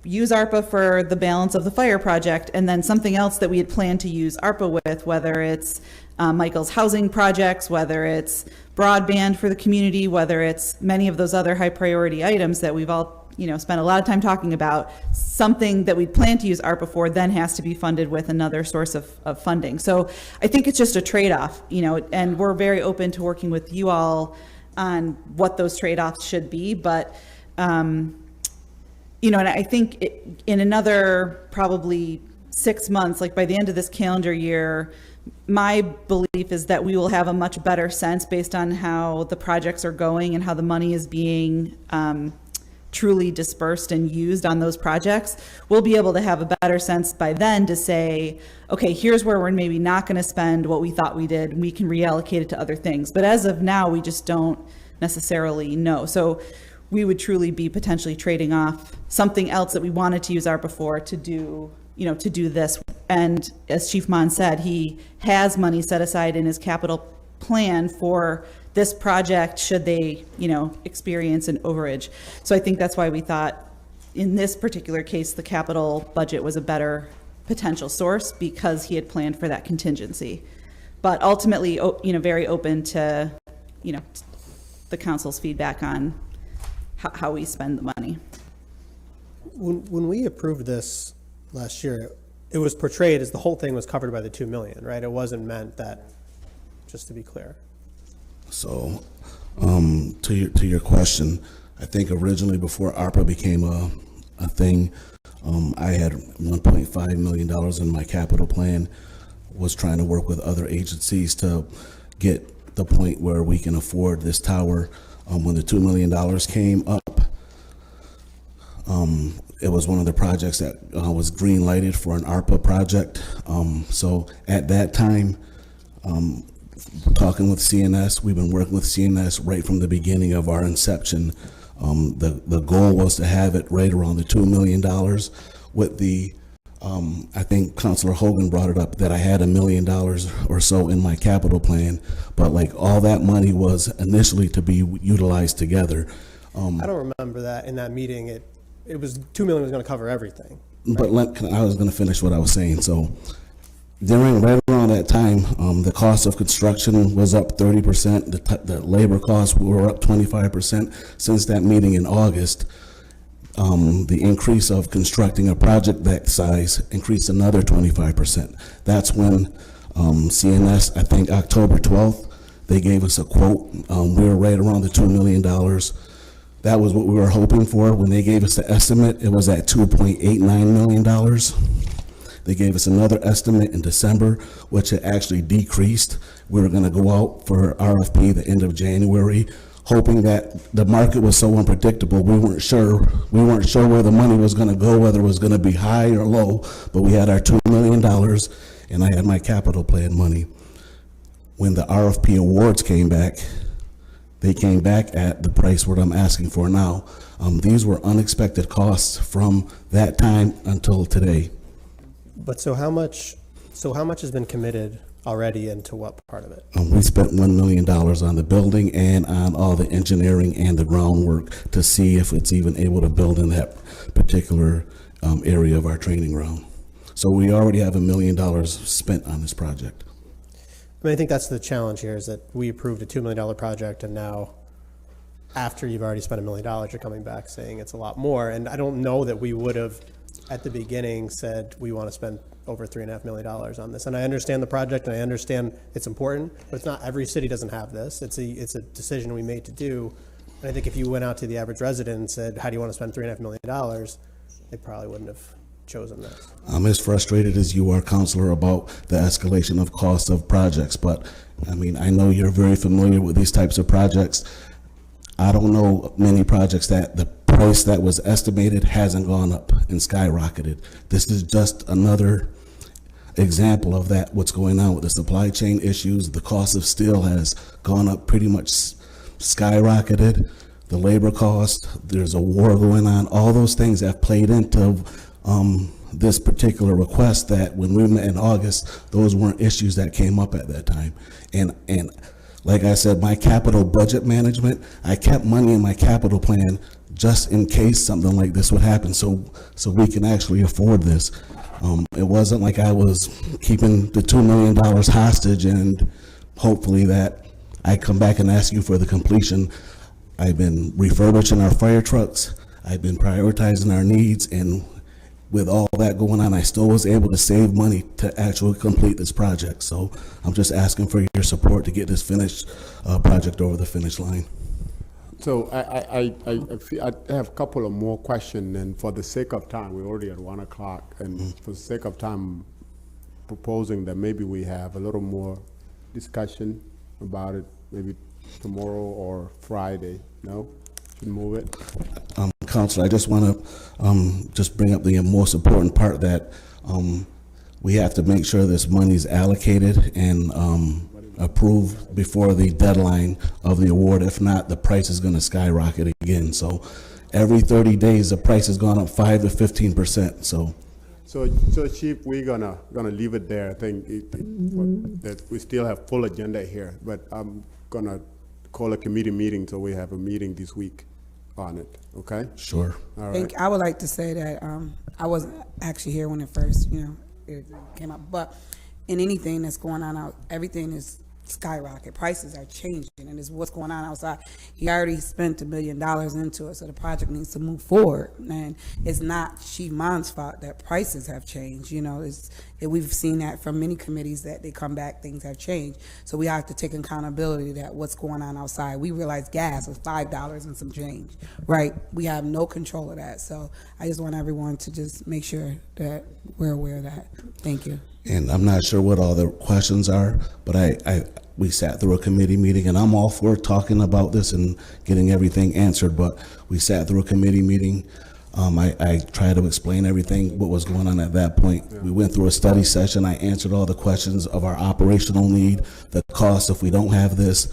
use ARPA for the balance of the fire project, and then something else that we had planned to use ARPA with, whether it's Michael's housing projects, whether it's broadband for the community, whether it's many of those other high priority items that we've all spent a lot of time talking about, something that we plan to use ARPA for then has to be funded with another source of funding. So I think it's just a trade-off, and we're very open to working with you all on what those trade-offs should be. But, and I think in another probably 6 months, like by the end of this calendar year, my belief is that we will have a much better sense based on how the projects are going and how the money is being truly dispersed and used on those projects. We'll be able to have a better sense by then to say, okay, here's where we're maybe not going to spend what we thought we did, and we can reallocate it to other things. But as of now, we just don't necessarily know. So we would truly be potentially trading off something else that we wanted to use ARPA for to do, to do this. And as Chief Mon said, he has money set aside in his capital plan for this project should they, experience an overage. So I think that's why we thought in this particular case, the capital budget was a better potential source because he had planned for that contingency. But ultimately, very open to, the council's feedback on how we spend the money. When we approved this last year, it was portrayed as the whole thing was covered by the 2 million, right? It wasn't meant that, just to be clear. So, to your question, I think originally before ARPA became a thing, I had $1.5 million in my capital plan, was trying to work with other agencies to get the point where we can afford this tower. When the $2 million came up, it was one of the projects that was green lighted for an ARPA project. So at that time, talking with CNS, we've been working with CNS right from the beginning of our inception. The goal was to have it right around the $2 million with the, I think Councilor Hogan brought it up that I had $1 million or so in my capital plan, but like all that money was initially to be utilized together. I don't remember that in that meeting. It was 2 million was going to cover everything. But I was going to finish what I was saying. So right around that time, the cost of construction was up 30%. The labor costs were up 25%. Since that meeting in August, the increase of constructing a project that size increased another 25%. That's when CNS, I think October 12th, they gave us a quote. We were right around the $2 million. That was what we were hoping for. When they gave us the estimate, it was at $2.89 million. They gave us another estimate in December, which had actually decreased. We were going to go out for RFP the end of January, hoping that the market was so unpredictable. We weren't sure where the money was going to go, whether it was going to be high or low. But we had our $2 million, and I had my capital plan money. When the RFP awards came back, they came back at the price what I'm asking for now. These were unexpected costs from that time until today. But so how much has been committed already into what part of it? We spent $1 million on the building and on all the engineering and the groundwork to see if it's even able to build in that particular area of our training ground. So we already have $1 million spent on this project. I mean, I think that's the challenge here is that we approved a $2 million project, and now after you've already spent $1 million, you're coming back saying it's a lot more. And I don't know that we would have at the beginning said we want to spend over $3.5 million on this. And I understand the project and I understand it's important, but it's not every city doesn't have this. It's a decision we made to do. And I think if you went out to the average resident and said, how do you want to spend $3.5 million? They probably wouldn't have chosen this. I'm as frustrated as you are, Counselor, about the escalation of cost of projects. But I mean, I know you're very familiar with these types of projects. I don't know many projects that the price that was estimated hasn't gone up and skyrocketed. This is just another example of that, what's going on with the supply chain issues. The cost of steel has gone up pretty much skyrocketed. The labor cost, there's a war going on. All those things have played into this particular request that when we met in August, those weren't issues that came up at that time. And like I said, my capital budget management, I kept money in my capital plan just in case something like this would happen, so we can actually afford this. It wasn't like I was keeping the $2 million hostage and hopefully that I come back and ask you for the completion. I've been refurbishing our fire trucks. I've been prioritizing our needs, and with all that going on, I still was able to save money to actually complete this project. So I'm just asking for your support to get this finished project over the finish line. So I have a couple of more questions, and for the sake of time, we're already at 1 o'clock, and for the sake of time, proposing that maybe we have a little more discussion about it, maybe tomorrow or Friday. No? Should move it? Councilor, I just want to just bring up the most important part, that we have to make sure this money is allocated and approved before the deadline of the award. If not, the price is going to skyrocket again. So every 30 days, the price has gone up 5 to 15%. So Chief, we're gonna leave it there. I think that we still have full agenda here, but I'm gonna call a committee meeting, so we have a meeting this week on it. Okay? Sure. All right. I would like to say that I wasn't actually here when it first, it came up. But in anything that's going on out, everything is skyrocket. Prices are changing, and it's what's going on outside. He already spent $1 million into it, so the project needs to move forward. And it's not Chief Mon's fault that prices have changed. We've seen that from many committees that they come back, things have changed. So we have to take accountability that what's going on outside. We realize gas was $5 and some change, right? We have no control of that. So I just want everyone to just make sure that we're aware of that. Thank you. And I'm not sure what all the questions are, but we sat through a committee meeting, and I'm all for talking about this and getting everything answered, but we sat through a committee meeting. I tried to explain everything, what was going on at that point. Yeah. We went through a study session. I answered all the questions of our operational need, the cost if we don't have this,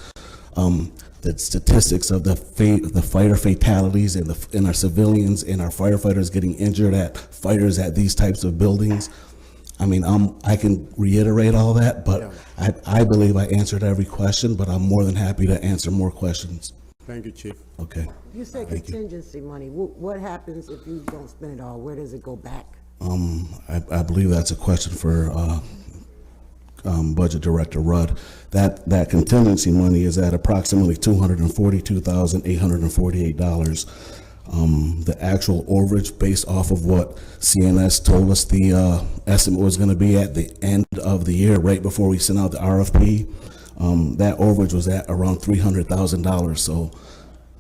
the statistics of the fighter fatalities and our civilians and our firefighters getting injured at fires at these types of buildings. I mean, I can reiterate all that, but yeah. I believe I answered every question, but I'm more than happy to answer more questions. Thank you, Chief. Okay. You say contingency money. What happens if you don't spend it all? Where does it go back? I believe that's a question for Budget Director Rudd. That contingency money is at approximately $242,848. The actual overage, based off of what CNS told us the estimate was going to be at the end of the year, right before we sent out the RFP, that overage was at around $300,000. So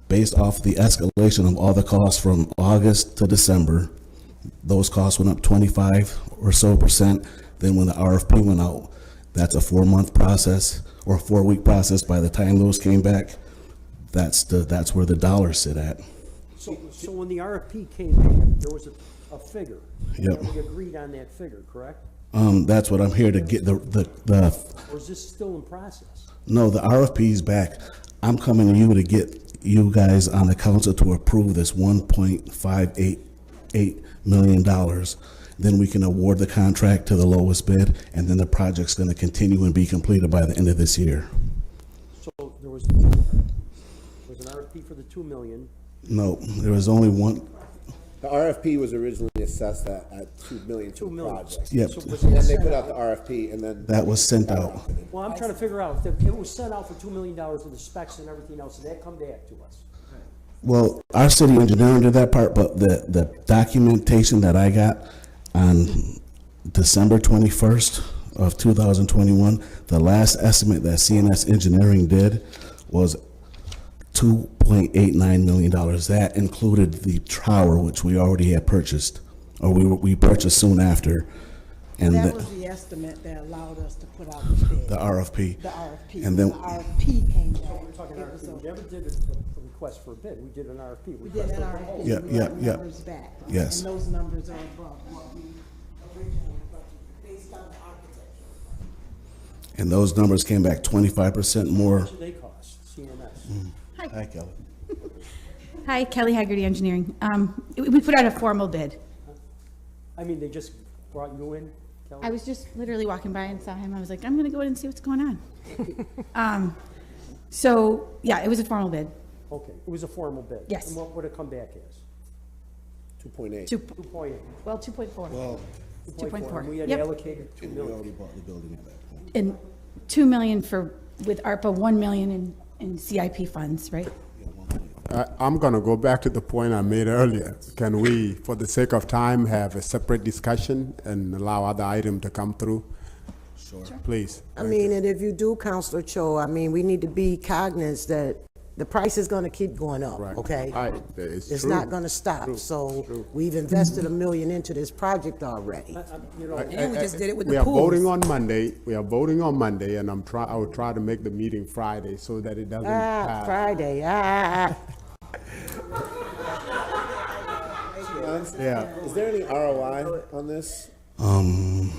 based off the escalation of all the costs from August to December, those costs went up 25% or so. Then when the RFP went out, that's a 4-month process or a 4-week process. By the time those came back, that's where the dollars sit at. So when the RFP came in, there was a figure. Yep. And we agreed on that figure, correct? That's what I'm here to get the. Or is this still in process? No, the RFP's back. I'm coming to you to get you guys on the council to approve this $1.588 million. Then we can award the contract to the lowest bid, and then the project's going to continue and be completed by the end of this year. So there was an RFP for the $2 million. No, there was only one. The RFP was originally assessed at $2 million $2 million. project. Yep. So And then they put out the RFP, and then That was sent out. Well, I'm trying to figure out, if it was sent out for $2 million with the specs and everything else, did that come back to us? Well, our city engineering did that part, but the documentation that I got on December 21st of 2021, the last estimate that CNS Engineering did was $2.89 million. That included the tower, which we already had purchased, or we purchased soon after. And that was the estimate that allowed us to put out the bid. The RFP. The RFP. And then the RFP came back. We're talking RFP. We never did a request for a bid. We did an RFP. We did an RFP. Yeah, We yeah, got yeah. numbers back. Yes. And those numbers are above what we originally budgeted based on the And those numbers came back 25% more. What do they cost, CNS? Hi, Kelly. Hi, Kelly Haggerty Engineering. We put out a formal bid. I mean, they just brought you in, Kelly? I was just literally walking by and saw him. I was like, I'm going to go in and see what's going on. So, yeah, it was a formal bid. Okay, it was a formal bid? Yes. And what would it come back as? 2.8. 2.8. Well, 2.4. Well, 2.4. And we had Yep. allocated 2 we million. already bought the building at that point. And 2 million with ARPA, 1 million in CIP funds, right? I'm going to go back to the point I made earlier. Can we, for the sake of time, have a separate discussion and allow other items to come through? Sure. Please. I mean, and if you do, Counselor Cho, I mean, we need to be cognizant that the price is going to keep going up, Right. okay? It's true. not going to stop. True. So True. we've invested $1 million into this project already. You know, And we just did it with We the are pools. voting on Monday. We are voting on Monday, and I will try to make the meeting Friday so that it doesn't pass. Friday, Yeah. Is there any ROI on this? No.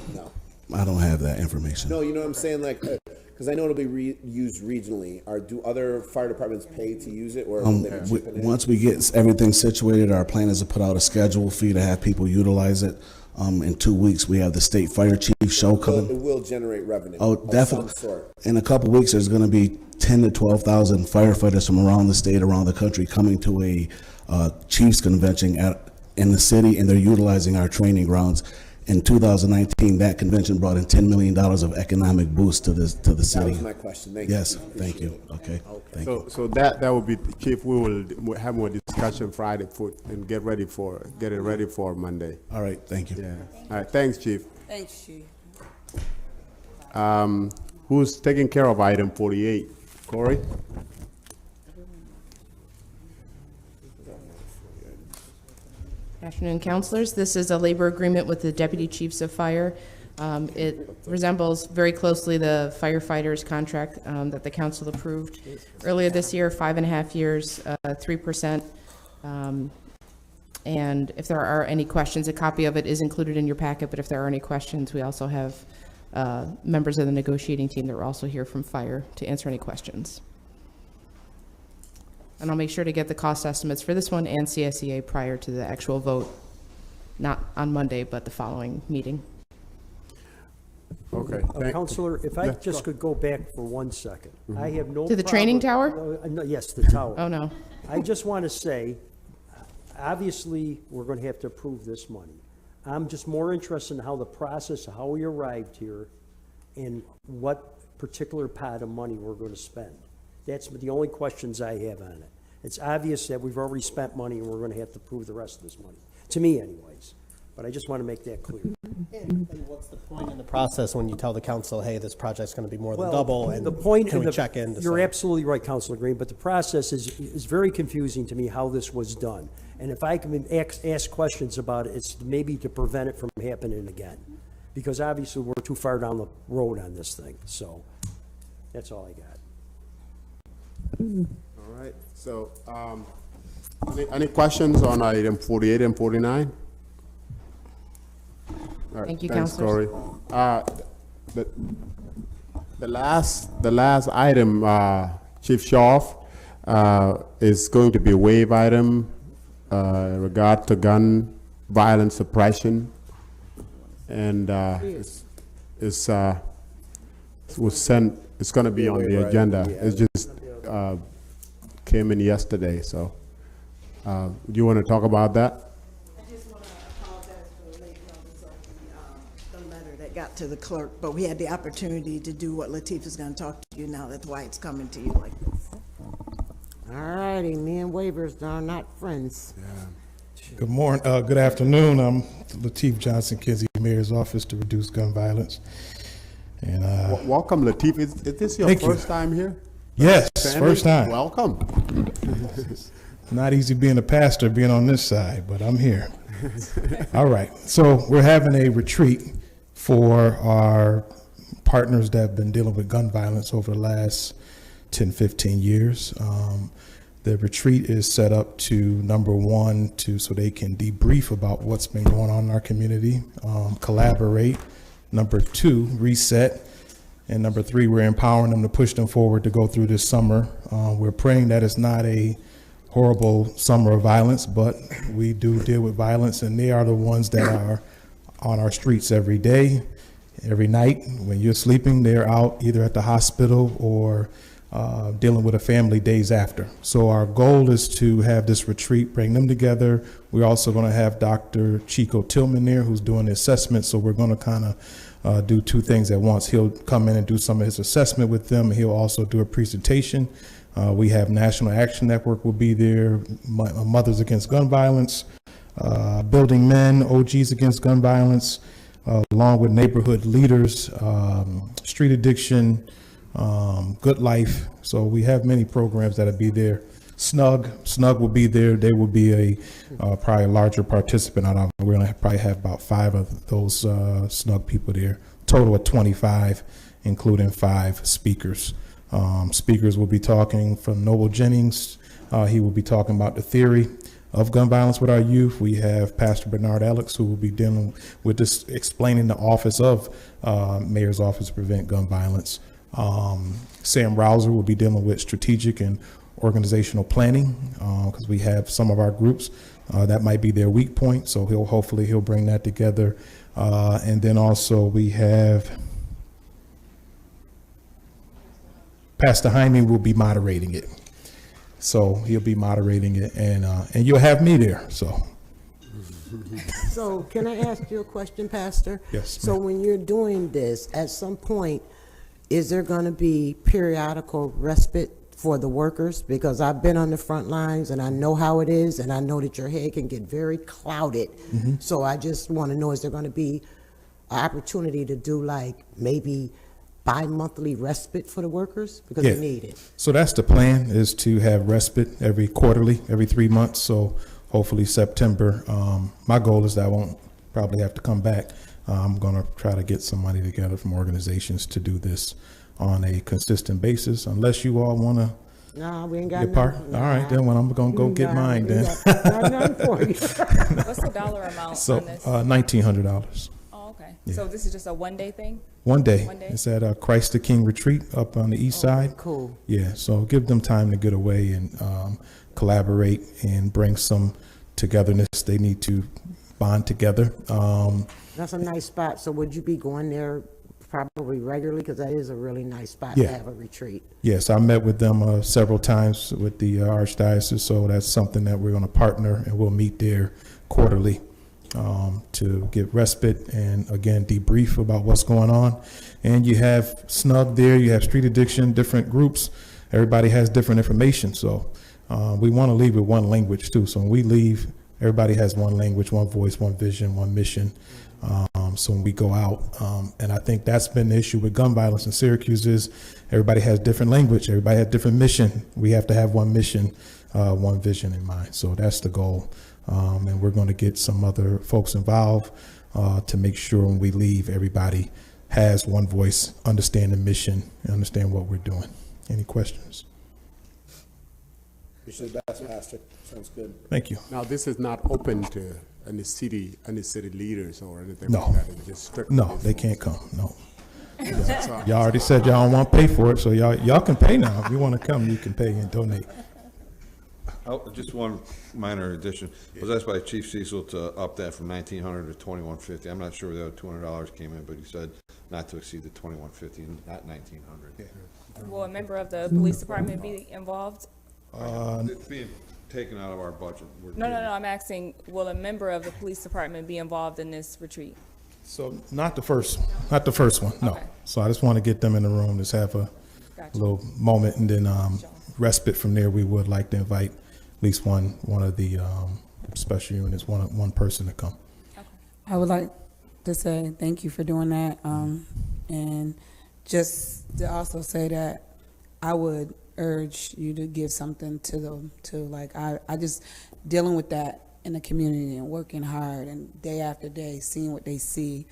I don't have that information. No, you know what I'm saying? Like, because I know it'll be used regionally. Do other fire departments pay to use it, or will they chip it in? Once we get everything situated, our plan is to put out a schedule fee to have people utilize it. In 2 weeks, we have the state fire chief show coming. It will generate revenue. Oh, of definitely. some sort. In a couple weeks, there's going to be 10 to 12,000 firefighters from around the state, around the country, coming to a chiefs convention in the city, and they're utilizing our training grounds. In 2019, that convention brought in $10 million of economic boost to the city. That was my question. Thank you. Yes, thank you. Okay, thank you. So that will be, Chief, we will have more discussion Friday and get it ready for Monday. All right, thank you. Yeah. All right, thanks, Chief. Thanks, Chief. Who's taking care of item 48? Corey? Afternoon, councilors. This is a labor agreement with the deputy chiefs of fire. It resembles very closely the firefighters contract that the council approved earlier this year, 5.5 years, 3%. And if there are any questions, a copy of it is included in your packet, but if there are any questions, we also have members of the negotiating team that are also here from fire to answer any questions. And I'll make sure to get the cost estimates for this one and CSEA prior to the actual vote, not on Monday, but the following meeting. Okay. Counselor, if I just could go back for 1 second. I have no To the training tower? No, yes, the tower. Oh, no. I just want to say, obviously, we're going to have to approve this money. I'm just more interested in how the process, how we arrived here, and what particular pot of money we're going to spend. That's the only questions I have on it. It's obvious that we've already spent money and we're going to have to prove the rest of this money, to me anyways. But I just want to make that clear. And what's the point in the process when you tell the council, hey, this project's going to be more than Well, double, and the point can in we check in? to You're say- absolutely right, Councilor Green, but the process is very confusing to me how this was done. And if I can ask questions about it, it's maybe to prevent it from happening again. Because obviously, we're too far down the road on this thing. So that's all I got. All right, so, any questions on item 48 and 49? All right, Thank you, thanks, councilors. Corey. The last item, Chief Schaaf, is going to be a waive item, regard to gun violence suppression. And, was sent, it's gonna be on the agenda. It's just, came in yesterday, so, do you want to talk about that? I just want to apologize for the late notice of the letter that got to the clerk, but we had the opportunity to do what Latifah's going to talk to you now. That's why it's coming to you like this. All righty, me and waivers are not friends. Good morning, good afternoon. I'm Latif Johnson, Kinsey Mayor's Office to Reduce Gun Violence. And Welcome, Latif. Is this your Thank you. first time here? yes, Standing? first time. Welcome. Not easy being a pastor, being on this side, but I'm here. All right, so we're having a retreat for our partners that have been dealing with gun violence over the last 10, 15 years. The retreat is set up to, number one, so they can debrief about what's been going on in our community, collaborate. Number two, reset. And number three, we're empowering them to push them forward to go through this summer. We're praying that it's not a horrible summer of violence, but we do deal with violence, and they are the ones that are on our streets every day, every night. When you're sleeping, they're out either at the hospital or dealing with a family days after. So our goal is to have this retreat, bring them together. We're also going to have Dr. Chico Tillman there, who's doing the assessment. So we're going to kind of do two things at once. He'll come in and do some of his assessment with them. He'll also do a presentation. We have National Action Network will be there, Mothers Against Gun Violence, Building Men, OGs Against Gun Violence, along with neighborhood leaders, street addiction, Good Life. So we have many programs that'll be there. Snug will be there. They will be probably a larger participant. We're going to probably have about 5 of those Snug people there. Total of 25, including 5 speakers. Speakers will be talking from Noble Jennings. He will be talking about the theory of gun violence with our youth. We have Pastor Bernard Alex, who will be dealing with this, explaining the office of Mayor's Office to Prevent Gun Violence. Sam Rouser will be dealing with strategic and organizational planning, because we have some of our groups that might be their weak point. So he'll bring that together. And then also we have Pastor Jaime will be moderating it. So he'll be moderating it, and you'll have me there, so. So can I ask you a question, Pastor? Yes, So when you're doing this, at some point, is there going to be periodical respite for the workers? Because I've been on the front lines and I know how it is, and I know that your head can get very clouded. So I just want to know, is there going to be an opportunity to do like maybe bi-monthly respite for the workers? Because they need it. So that's the plan, is to have respite every 3 months. So hopefully September. My goal is that I won't probably have to come back. I'm going to try to get some money together from organizations to do this on a consistent basis, unless you all want to. No, we ain't got Your part? nothing. All right, then when I'm going to go get mine then. Nothing for you. What's the dollar amount So on this? $1,900. Oh, okay. Yeah. So this is just a one-day thing? One day. One day? It's at Christ the King Retreat up on the east side. Cool. Yeah, so give them time to get away and collaborate and bring some togetherness. They need to bond together. That's a nice spot. So would you be going there probably regularly? Because that is a really nice spot Yeah. to have a retreat. Yes, I met with them several times with the Archdiocese, so that's something that we're going to partner, and we'll meet there quarterly to get respite and, again, debrief about what's going on. And you have Snug there, you have street addiction, different groups. Everybody has different information, so we want to leave with one language, too. So when we leave, everybody has one language, one voice, one vision, one mission. So when we go out, and I think that's been the issue with gun violence in Syracuse, is everybody has different language, everybody has different mission. We have to have one mission, one vision in mind. So that's the goal. And we're going to get some other folks involved to make sure when we leave, everybody has one voice, understand the mission, and understand what we're doing. Any questions? Wish you the best, Pastor. Sounds good. Thank you. Now, this is not open to any city leaders or anything No. like that. It's just strictly No, this they folks. can't come, no. So- Y'all already said y'all don't want to pay for it, so y'all can pay now. If you want to come, you can pay and donate. Oh, just one minor addition. I was asked by Chief Cecil to up that from $1,900 to $2,150. I'm not sure where the other $200 came in, but he said not to exceed the $2,150 and not $1,900. Will a member of the police department be involved? It's being taken out of our budget. No, I'm asking, will a member of the police department be involved in this retreat? So not the first one, no. Okay. So I just want to get them in the room, just have a little moment, and then respite from there. We would like to invite at least one of the special units, one person to come. I would like to say thank you for doing that, and just to also say that I would urge you to give something to them too. Like I just dealing with that in the community and working hard and day after day, seeing what they see.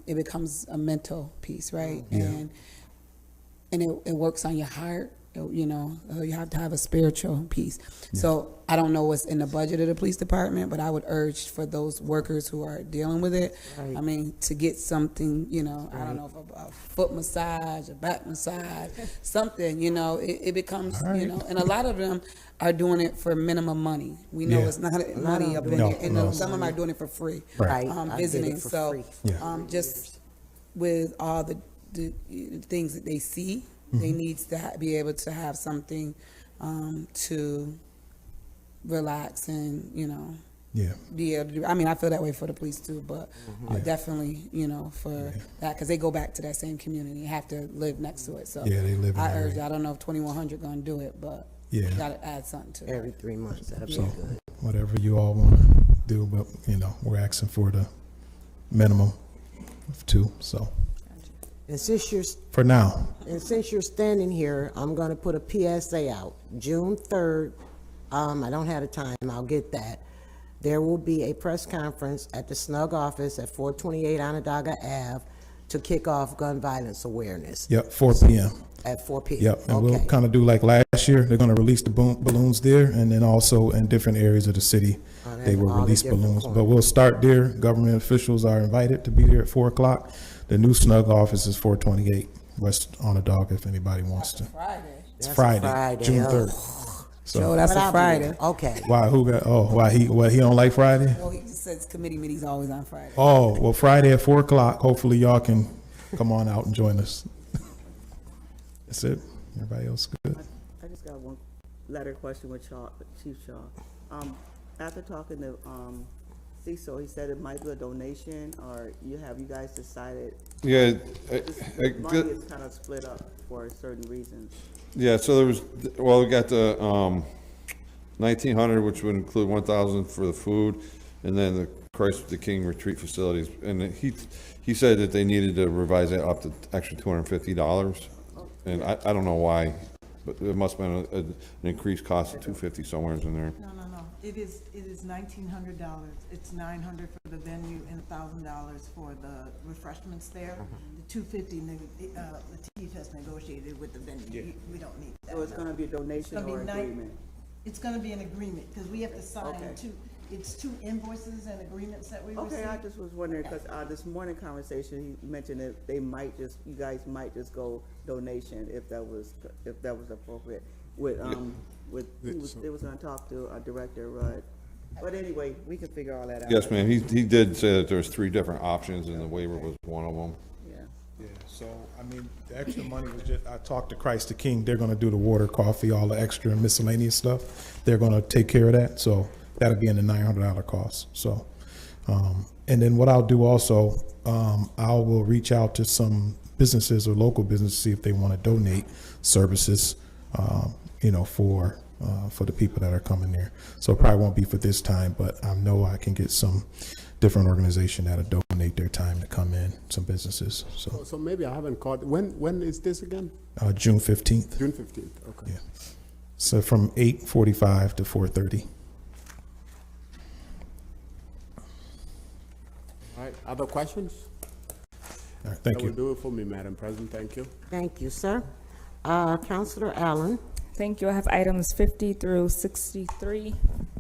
It becomes a mental piece, right? Yeah. And it works on your heart. you know, you have to have a spiritual piece. So I don't know what's in the budget of the police department, but I would urge for those workers who are dealing with it, Right. I mean, to get something, you know, I don't know, if a foot massage, a back massage, something, you know, it becomes, you know, and a lot of them are doing it for minimum money. We know Yeah. it's not money up in No, there, and no. some of them are doing it for free. Right. I did Visiting, it for so, free. Yeah. just with all the things that they see, they need to be able to have something to relax and, you know, Yeah. be able to do. I mean, I feel that way for the police too, but definitely, you know, for that, because they go back to that same community, have to live next to it. So Yeah, they live in I that urge. area. I don't know if 2100 gonna do it, but Yeah. you gotta add something to it. Every 3 months, that'd be So good. whatever you all want to do, but you know, we're asking for the minimum of 2. So And since you're for now, standing here, I'm gonna put a PSA out. June 3rd, I don't have the time, I'll get that. There will be a press conference at the SNUG office at 428 Onondaga Ave to kick off gun violence awareness yep, 4 p.m. at 4 p.m. Yep, and we'll Okay. kind of do like last year. They're going to release the balloons there, and then also in different areas of the city, they will all the release different balloons. corners. But we'll start there. Government officials are invited to be there at 4 o'clock. The new SNUG office is 428 West Onondaga, if anybody wants to. Friday. It's That's a Friday, Friday, June oh. 3rd. Joe, that's But a I'll be Friday. there. Okay. Why? Who got? Oh, why he don't like Friday? Oh, he just says committee meetings always on Friday. Oh, well, Friday at 4 o'clock. Hopefully, y'all can come on out and join us. That's it. Everybody else good? I just got one letter question with Chief Shaw. After talking to Cecil, he said it might be a donation, or you guys decided? Yeah, This money is kind of split up for certain reasons. yeah, so there was, well, we got the 1,900, which would include 1,000 for the food, and then the Christ the King retreat facilities. And he said that they needed to revise that up to extra $250. And I don't know why, but it must have been an increased cost of $250 somewhere in there. No. It is $1,900. It's $900 for the venue and $1,000 for the refreshments there. The $250, Latif has negotiated with the venue. We don't need that. So it's gonna be a donation or agreement? It's gonna be an agreement, because we have to sign Okay. it's 2 invoices and agreements that we receive. Okay, I just was wondering, because this morning conversation, he mentioned that you guys might just go donation if that was appropriate. They was gonna talk to Director Rudd. But anyway, we can figure all that out. Yes, ma'am, he did say that there's 3 different options, and the waiver was one of them. Yeah, so, I mean, the extra money was just, I talked to Christ the King, they're gonna do the water, coffee, all the extra and miscellaneous stuff. They're gonna take care of that, so that'll be in the $900 cost, so. And then what I'll do also, I will reach out to some businesses or local businesses, see if they wanna donate services, you know, for the people that are coming there. So it probably won't be for this time, but I know I can get some different organization that'll donate their time to come in, some businesses, so. So maybe I haven't caught, when is this again? June 15th. June 15th, okay. Yeah. So from 8:45 to 4:30. All right, other questions? All right, thank That you. will do it for me, Madam President, thank you. Thank you, sir. Councilor Allen. Thank you. I have items 50 through 63.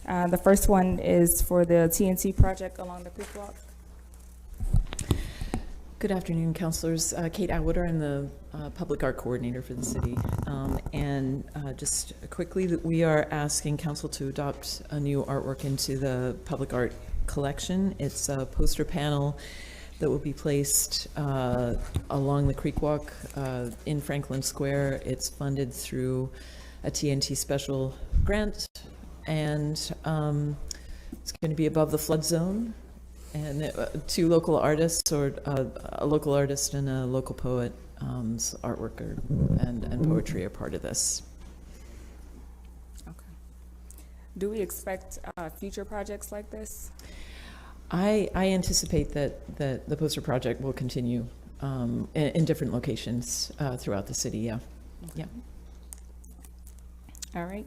The first one is for the TNT project along the Creek Walk. Good afternoon, councilors. Kate Atwood, I'm the public art coordinator for the city. And just quickly, that we are asking council to adopt a new artwork into the public art collection. It's a poster panel that will be placed along the Creek Walk in Franklin Square. It's funded through a TNT special grant, and it's going to be above the flood zone. And 2 local artists, or a local artist and a local poet, artwork and poetry are part of this. Okay. Do we expect future projects like this? I anticipate that the poster project will continue in different locations throughout the city. Yeah. Yeah. All right.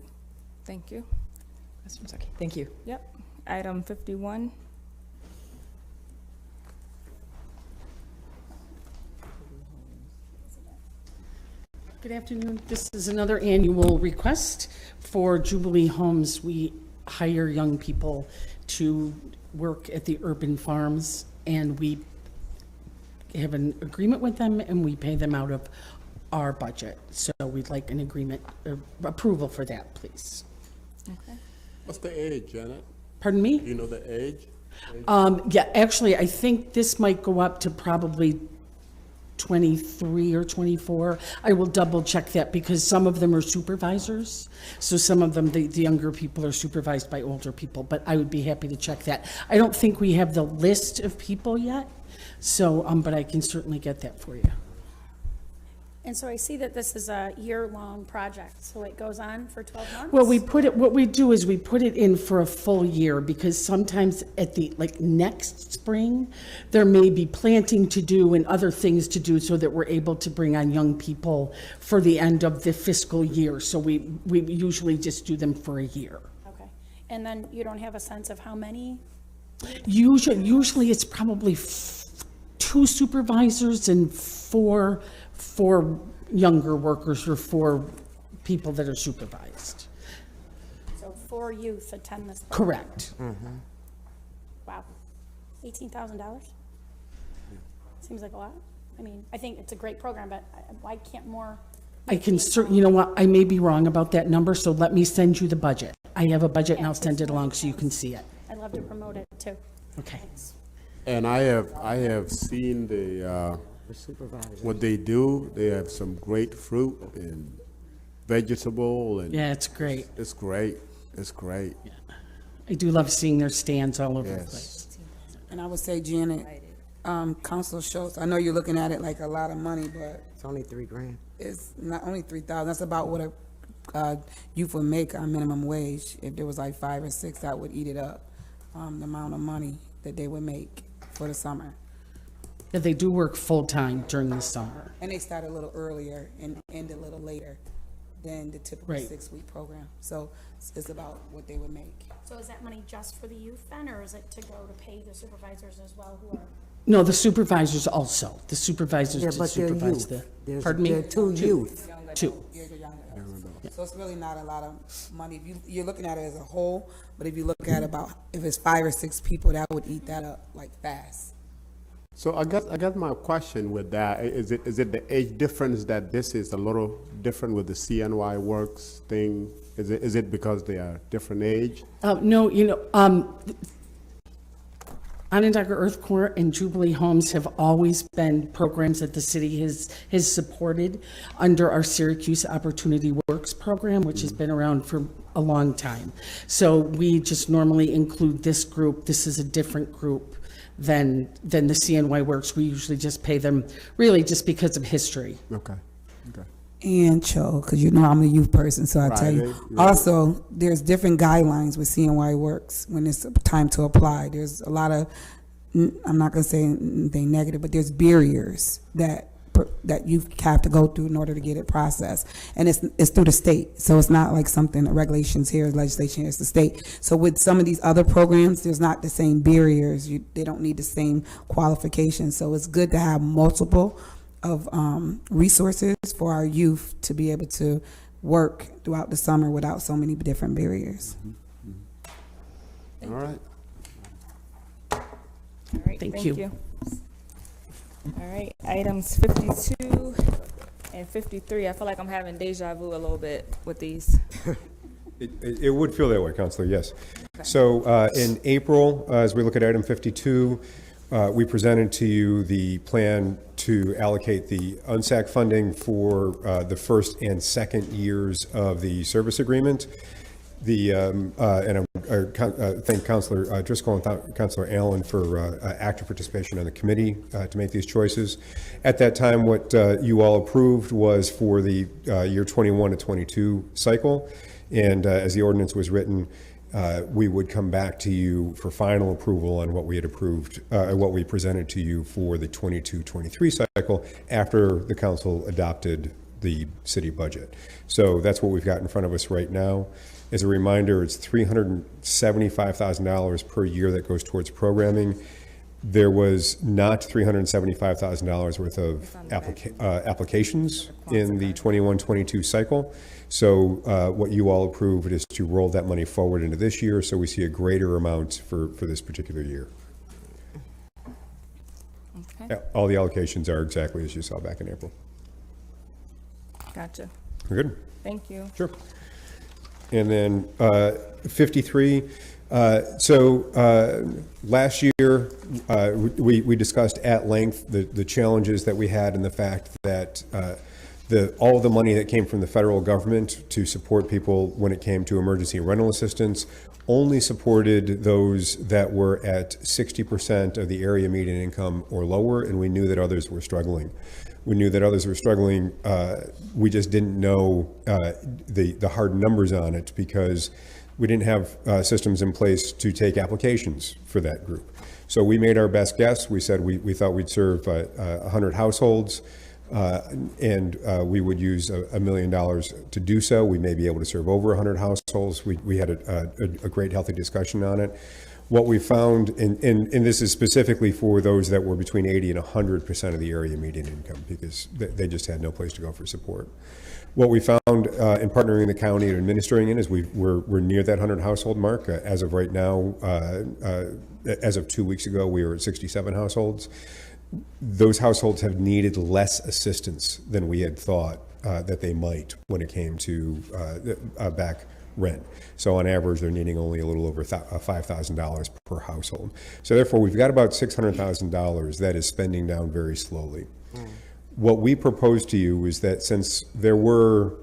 Thank you. Okay. Thank you. Yep. Item 51. Good afternoon. This is another annual request for Jubilee Homes. We hire young people to work at the urban farms, and we have an agreement with them, and we pay them out of our budget. So we'd like an agreement, approval for that, please. Okay. What's the age, Janet? Pardon me? Do you know the age? Yeah, actually, I think this might go up to probably 23 or 24. I will double check that because some of them are supervisors. So some of them, the younger people are supervised by older people, but I would be happy to check that. I don't think we have the list of people yet, so, but I can certainly get that for you. And so I see that this is a year-long project, so it goes on for 12 months? Well, what we do is we put it in for a full year because sometimes at the, like next spring, there may be planting to do and other things to do so that we're able to bring on young people for the end of the fiscal year. So we usually just do them for a year. Okay. And then you don't have a sense of how many? Usually it's probably 2 supervisors and four younger workers or 4 people that are supervised. So 4 youth attend this program? Correct. Wow. $18,000? Seems like a lot. I mean, I think it's a great program, but why can't more? I can you know what, I may be wrong about that number, so let me send you the budget. I have a budget and I'll send it along so you can see it. I'd love to promote it too. Okay. Thanks. And I have seen what they do. They have some great fruit and vegetable and. Yeah, it's great. It's great. It's great. I do love seeing their stands all over the Yes. place. And I would say, Janet, Councilor Schultz, I know you're looking at it like a lot of money, but It's only $3,000. it's not only 3,000. That's about what a youth would make on minimum wage. If there was like 5 or 6, that would eat it up. The amount of money that they would make for the summer. Yeah, they do work full-time during the summer. And they start a little earlier and end a little later than the typical Right. 6-week program. So it's about what they would make. So is that money just for the youth then, or is it to go to pay the supervisors as well who are? No, the supervisors also. The supervisors Yeah, to but they're supervise youth. the, pardon me? They're 2 youth. 2. So it's really not a lot of money. If you're looking at it as a whole, but if you look at if it's 5 or 6 people, that would eat that up like fast. So I got my question with that. Is it the age difference that this is a little different with the CNY Works thing? Is it because they are different age? No, you know, Onondaga Earth Corps and Jubilee Homes have always been programs that the city has supported under our Syracuse Opportunity Works program, which has been around for a long time. So we just normally include this group. This is a different group than the CNY Works. We usually just pay them really just because of history. Okay. And Cho, because you know I'm a youth person, so I tell you. Also, there's different guidelines with CNY Works when it's time to apply. There's a lot of, I'm not going to say anything negative, but there's barriers that you have to go through in order to get it processed. And it's through the state. So it's not like something, regulations here, legislation here, it's the state. So with some of these other programs, there's not the same barriers. They don't need the same qualifications. So it's good to have multiple of resources for our youth to be able to work throughout the summer without so many different barriers. All right. All right, Thank thank you. you. All right, items 52 and 53. I feel like I'm having deja vu a little bit with these. It would feel that way, Counselor, yes. So in April, as we look at item 52, we presented to you the plan to allocate the UNSAC funding for the first and second years of the service agreement. And I thank Councilor Driscoll and Councilor Allen for active participation on the committee to make these choices. At that time, what you all approved was for the year 21 to 22 cycle. And as the ordinance was written, we would come back to you for final approval on what we had approved, what we presented to you for the 22-23 cycle after the council adopted the city budget. So that's what we've got in front of us right now. As a reminder, it's $375,000 per year that goes towards programming. There was not $375,000 worth of applications in the 21-22 cycle. So what you all approved is to roll that money forward into this year, so we see a greater amount for this particular year. Okay. Yeah, all the allocations are exactly as you saw back in April. Gotcha. We're good? Thank you. Sure. And then 53, last year, we discussed at length the challenges that we had and the fact that all the money that came from the federal government to support people when it came to emergency rental assistance only supported those that were at 60% of the area median income or lower, and we knew that others were struggling. We knew that others were struggling. We just didn't know the hard numbers on it because we didn't have systems in place to take applications for that group. So we made our best guess. We said we thought we'd serve 100 households, and we would use $1 million to do so. We may be able to serve over 100 households. We had a great, healthy discussion on it. What we found, and this is specifically for those that were between 80 and 100% of the area median income, because they just had no place to go for support. What we found in partnering the county and administering it is we're near that 100 household mark. As of right now, as of 2 weeks ago, we were at 67 households. Those households have needed less assistance than we had thought that they might when it came to back rent. So on average, they're needing only a little over $5,000 per household. So therefore, we've got about $600,000 that is spending down very slowly. What we proposed to you is that since there were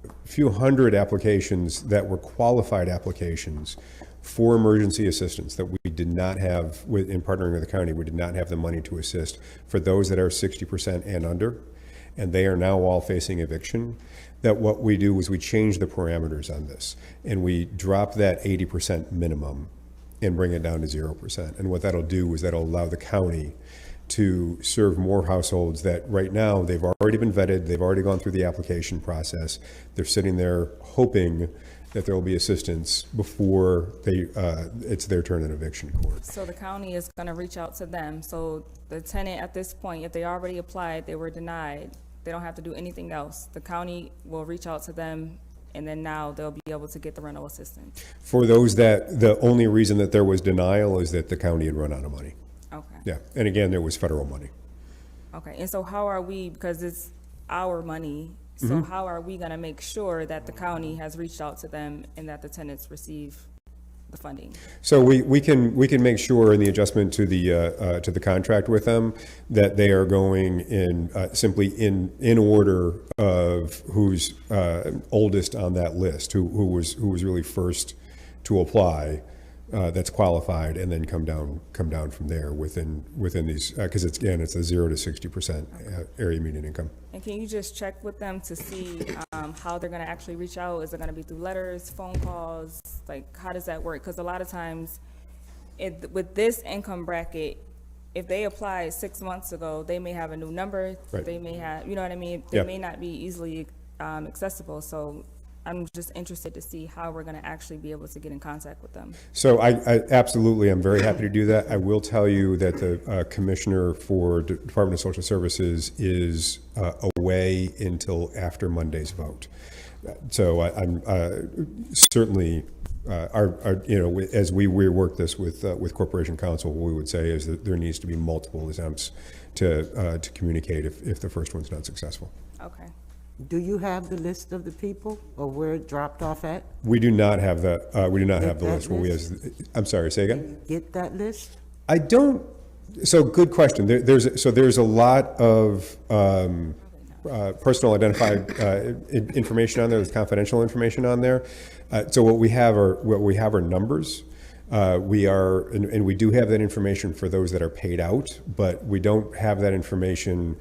a few hundred applications that were qualified applications for emergency assistance that we did not have, in partnering with the county, we did not have the money to assist for those that are 60% and under, and they are now all facing eviction, that what we do is we change the parameters on this, and we drop that 80% minimum and bring it down to 0%. And what that'll do is that'll allow the county to serve more households that right now they've already been vetted, they've already gone through the application process, they're sitting there hoping that there will be assistance before it's their turn in eviction court. So the county is going to reach out to them. So the tenant at this point, if they already applied, they were denied, they don't have to do anything else. The county will reach out to them, and then now they'll be able to get the rental assistance. For those that, the only reason that there was denial is that the county had run out of money. Okay. Yeah, and again, there was federal money. Okay, and so how are we, because it's our money, so how are we going to make sure that the county has reached out to them and that the tenants receive the funding? So we can make sure in the adjustment to the contract with them that they are going in simply in order of who's oldest on that list, who was really first to apply. That's qualified, and then come down from there within these, because it's a 0 to 60% area median income. And can you just check with them to see how they're going to actually reach out? Is it going to be through letters, phone calls? Like, how does that work? Because a lot of times, with this income bracket, if they applied 6 months ago, they may have a new number. Right. They may have, you know what I mean? They may not be easily accessible. So I'm just interested to see how we're going to actually be able to get in contact with them. So I absolutely, I'm very happy to do that. I will tell you that the commissioner for Department of Social Services is away until after Monday's vote. So I'm certainly, as we rework this with Corporation Counsel, what we would say is that there needs to be multiple attempts to communicate if the first one's not successful. Okay. Do you have the list of the people, or where it dropped off at? We do not have that. We do not have the Get that list. I'm sorry. Say again. Get that list? I don't. So good question. There's a lot of personal identified information on there. There's confidential information on there. So what we have are numbers. We do have that information for those that are paid out, but we don't have that information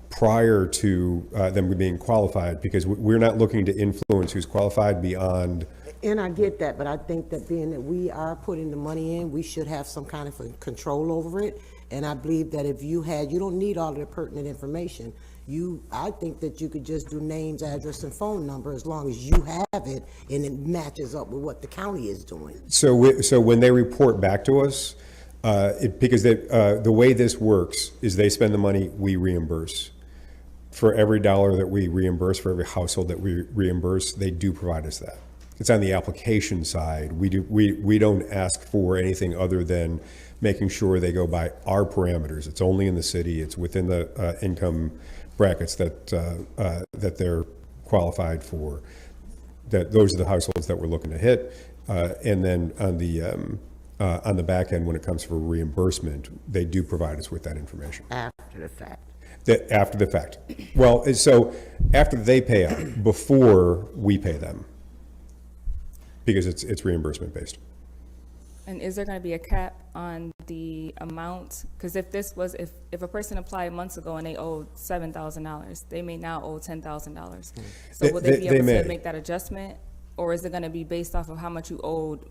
prior to them being qualified, because we're not looking to influence who's qualified beyond. And I get that, but I think that being that we are putting the money in, we should have some kind of control over it. And I believe that if you don't need all of the pertinent information. I think that you could just do names, address, and phone number as long as you have it and it matches up with what the county is doing. So when they report back to us, Because the way this works is they spend the money, we reimburse. For every dollar that we reimburse, for every household that we reimburse, they do provide us that. It's on the application side. We don't ask for anything other than making sure they go by our parameters. It's only in the city. It's within the income brackets that they're qualified for. That those are the households that we're looking to hit. And then on the back end, when it comes for reimbursement, they do provide us with that information. After the fact. After the fact. Well, so after they pay out, before we pay them, because it's reimbursement based. And is there going to be a cap on the amount? Because if a person applied months ago and they owed $7,000, they may now owe $10,000. So will they be able to make that adjustment, or is it going to be based off of how much you owed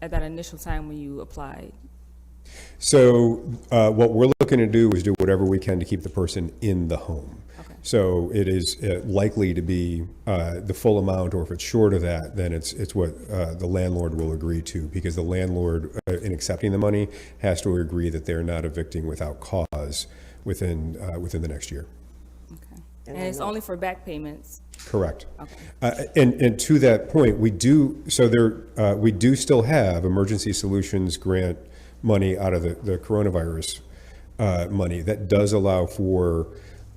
at that initial time when you applied? So what we're looking to do is do whatever we can to keep the person in the home. Okay. So it is likely to be the full amount, or if it's short of that, then it's what the landlord will agree to, because the landlord, in accepting the money, has to agree that they're not evicting without cause within the next year. Okay. And it's only for back payments? Correct. Okay. And to that point, we do still have emergency solutions grant money out of the coronavirus money that does allow for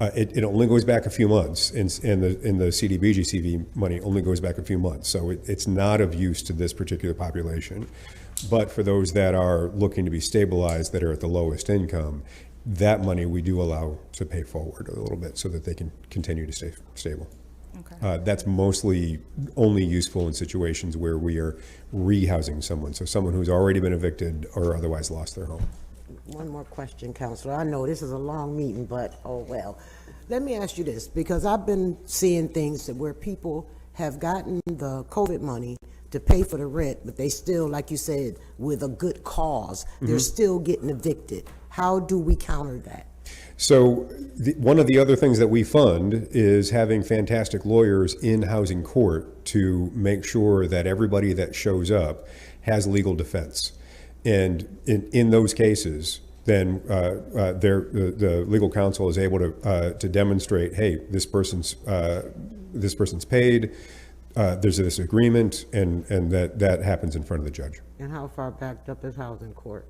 it only goes back a few months, and the CDBG-CV money only goes back a few months, so it's not of use to this particular population. But for those that are looking to be stabilized, that are at the lowest income, that money we do allow to pay forward a little bit so that they can continue to stay stable. Okay. That's mostly only useful in situations where we are rehousing someone, so someone who's already been evicted or otherwise lost their home. One more question, Counselor. I know this is a long meeting, but oh well. Let me ask you this, because I've been seeing things where people have gotten the COVID money to pay for the rent, but they still, like you said, with a good cause, they're still getting evicted. How do we counter that? So one of the other things that we fund is having fantastic lawyers in housing court to make sure that everybody that shows up has legal defense. And in those cases, then the legal counsel is able to demonstrate, hey, this person's paid, there's this agreement, and that happens in front of the judge. And how far backed up is housing court?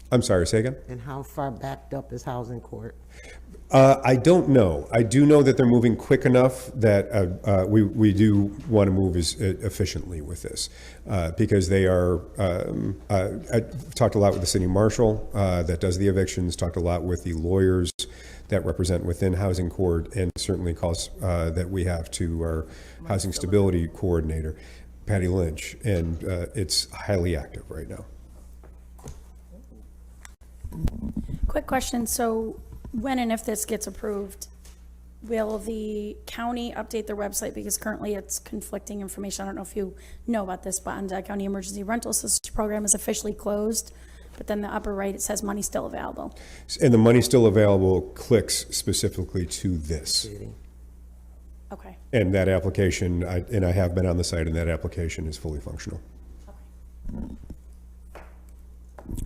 I'm sorry, say again? And how far backed up is housing court? I don't know. I do know that they're moving quick enough that we do want to move efficiently with this, because they are, I talked a lot with the city marshal that does the evictions, talked a lot with the lawyers that represent within housing court, and certainly calls that we have to our housing stability coordinator, Patty Lynch, and it's highly active right now. Quick question. So when and if this gets approved, will the county update their website? Because currently it's conflicting information. I don't know if you know about this, but Onondaga County Emergency Rental Assistance Program is officially closed. But then the upper right, it says money still available. And the money still available clicks specifically to this. Okay. And that application, I have been on the site, and that application is fully functional.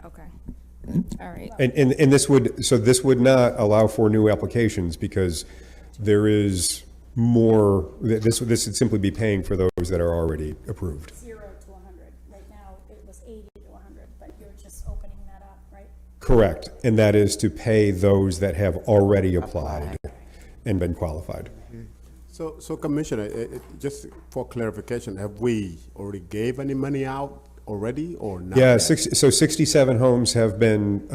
Okay. All right. And this would not allow for new applications, because there is more, this would simply be paying for those that are already approved. 0 to 100. Right now it was 80 to 100, but you're just opening that up, right? Correct. And that is to pay those that have already applied and been qualified. So Commissioner, just for clarification, have we already gave any money out already or not? Yeah, 67 homes have been,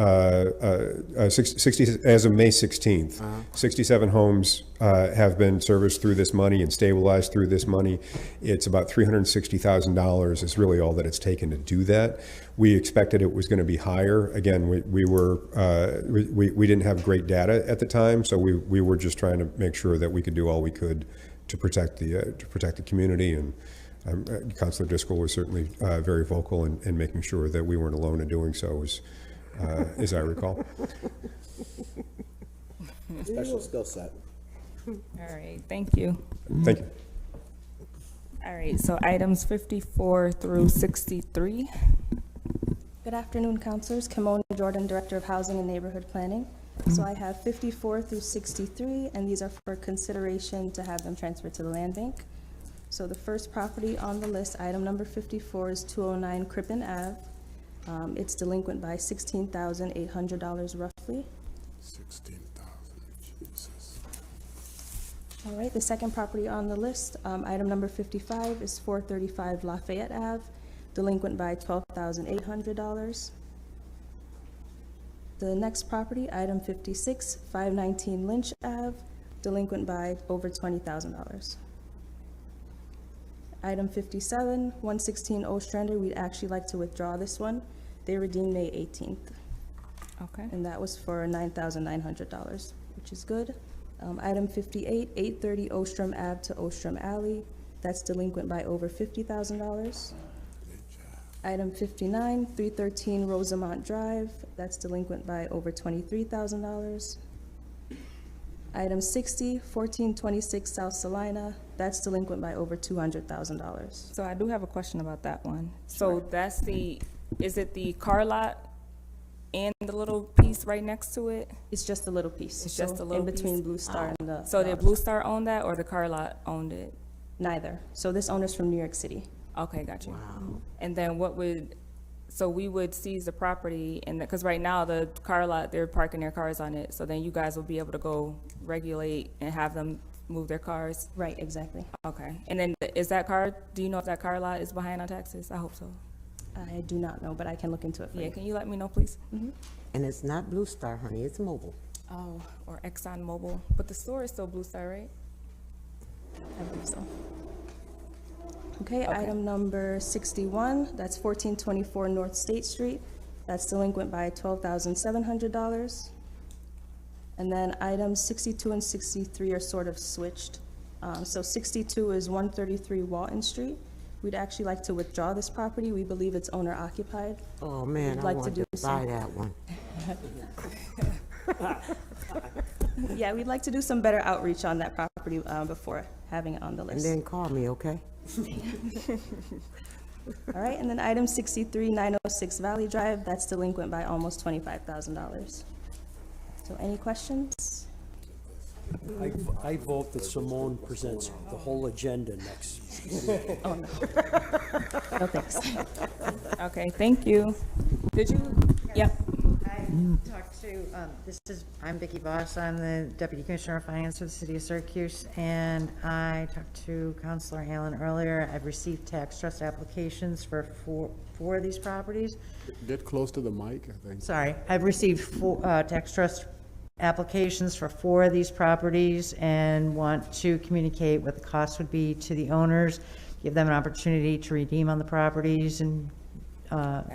60, as of May 16th, 67 homes have been serviced through this money and stabilized through this money. It's about $360,000 is really all that it's taken to do that. We expected it was going to be higher. Again, we didn't have great data at the time, so we were just trying to make sure that we could do all we could to protect the community. And Councilor Driscoll was certainly very vocal in making sure that we weren't alone in doing so, as I recall. Special skill set. All right, thank you. Thank you. All right, so items 54 through 63. Good afternoon, councilors. Kimon Jordan, Director of Housing and Neighborhood Planning. So I have 54 through 63, and these are for consideration to have them transferred to the land bank. So the first property on the list, item number 54, is 209 Crippen Ave. It's delinquent by $16,800 roughly. 16,000, Jesus. All right, the second property on the list, item number 55, is 435 Lafayette Ave, delinquent by $12,800. The next property, item 56, 519 Lynch Ave, delinquent by over $20,000. Item 57, 116 Ostrander, we'd actually like to withdraw this one. They redeemed May 18th. Okay. And that was for $9,900, which is good. Item 58, 830 Ostrom Ave to Ostrom Alley, that's delinquent by over $50,000. Item 59, 313 Rosamont Drive, that's delinquent by over $23,000. Item 60, 1426 South Salina, that's delinquent by over $200,000. So I do have a question about that one. So that's is it the car lot and the little piece right next to it? It's just a little piece. It's just a little in between piece? Blue Star and the. So did Blue Star own that, or the car lot owned it? Neither. So this owner's from New York City. Okay, got you. And then so we would seize the property, and because right now the car lot, they're parking their cars on it, so then you guys will be able to go regulate and have them move their cars? Right, exactly. Okay, and then do you know if that car lot is behind on taxes? I hope so. I do not know, but I can look into it for you. Yeah, can you let me know, please? And it's not Blue Star, honey, it's Mobile. Oh, or Exxon Mobil, but the store is still Blue Star, right? I believe so. Okay, item number 61, that's 1424 North State Street. That's delinquent by $12,700. And then items 62 and 63 are sort of switched. So 62 is 133 Walton Street. We'd actually like to withdraw this property. We believe it's owner occupied. Oh, man, I want to buy that one. Yeah, we'd like to do some better outreach on that property before having it on the list. And then call me, okay? All right, and then item 63, 906 Valley Drive, that's delinquent by almost $25,000. So any questions? I vote that Simone presents the whole agenda next. Oh, no. No, thanks. Okay, thank you. Did you? Yeah. I talked to, I'm Vicki Voss, I'm the Deputy Commissioner of Finance for the City of Syracuse, and I talked to Councilor Allen earlier. I've received tax trust applications for four of these properties. Get close to the mic, I think. Sorry, I've received tax trust applications for 4 of these properties and want to communicate what the cost would be to the owners, give them an opportunity to redeem on the properties and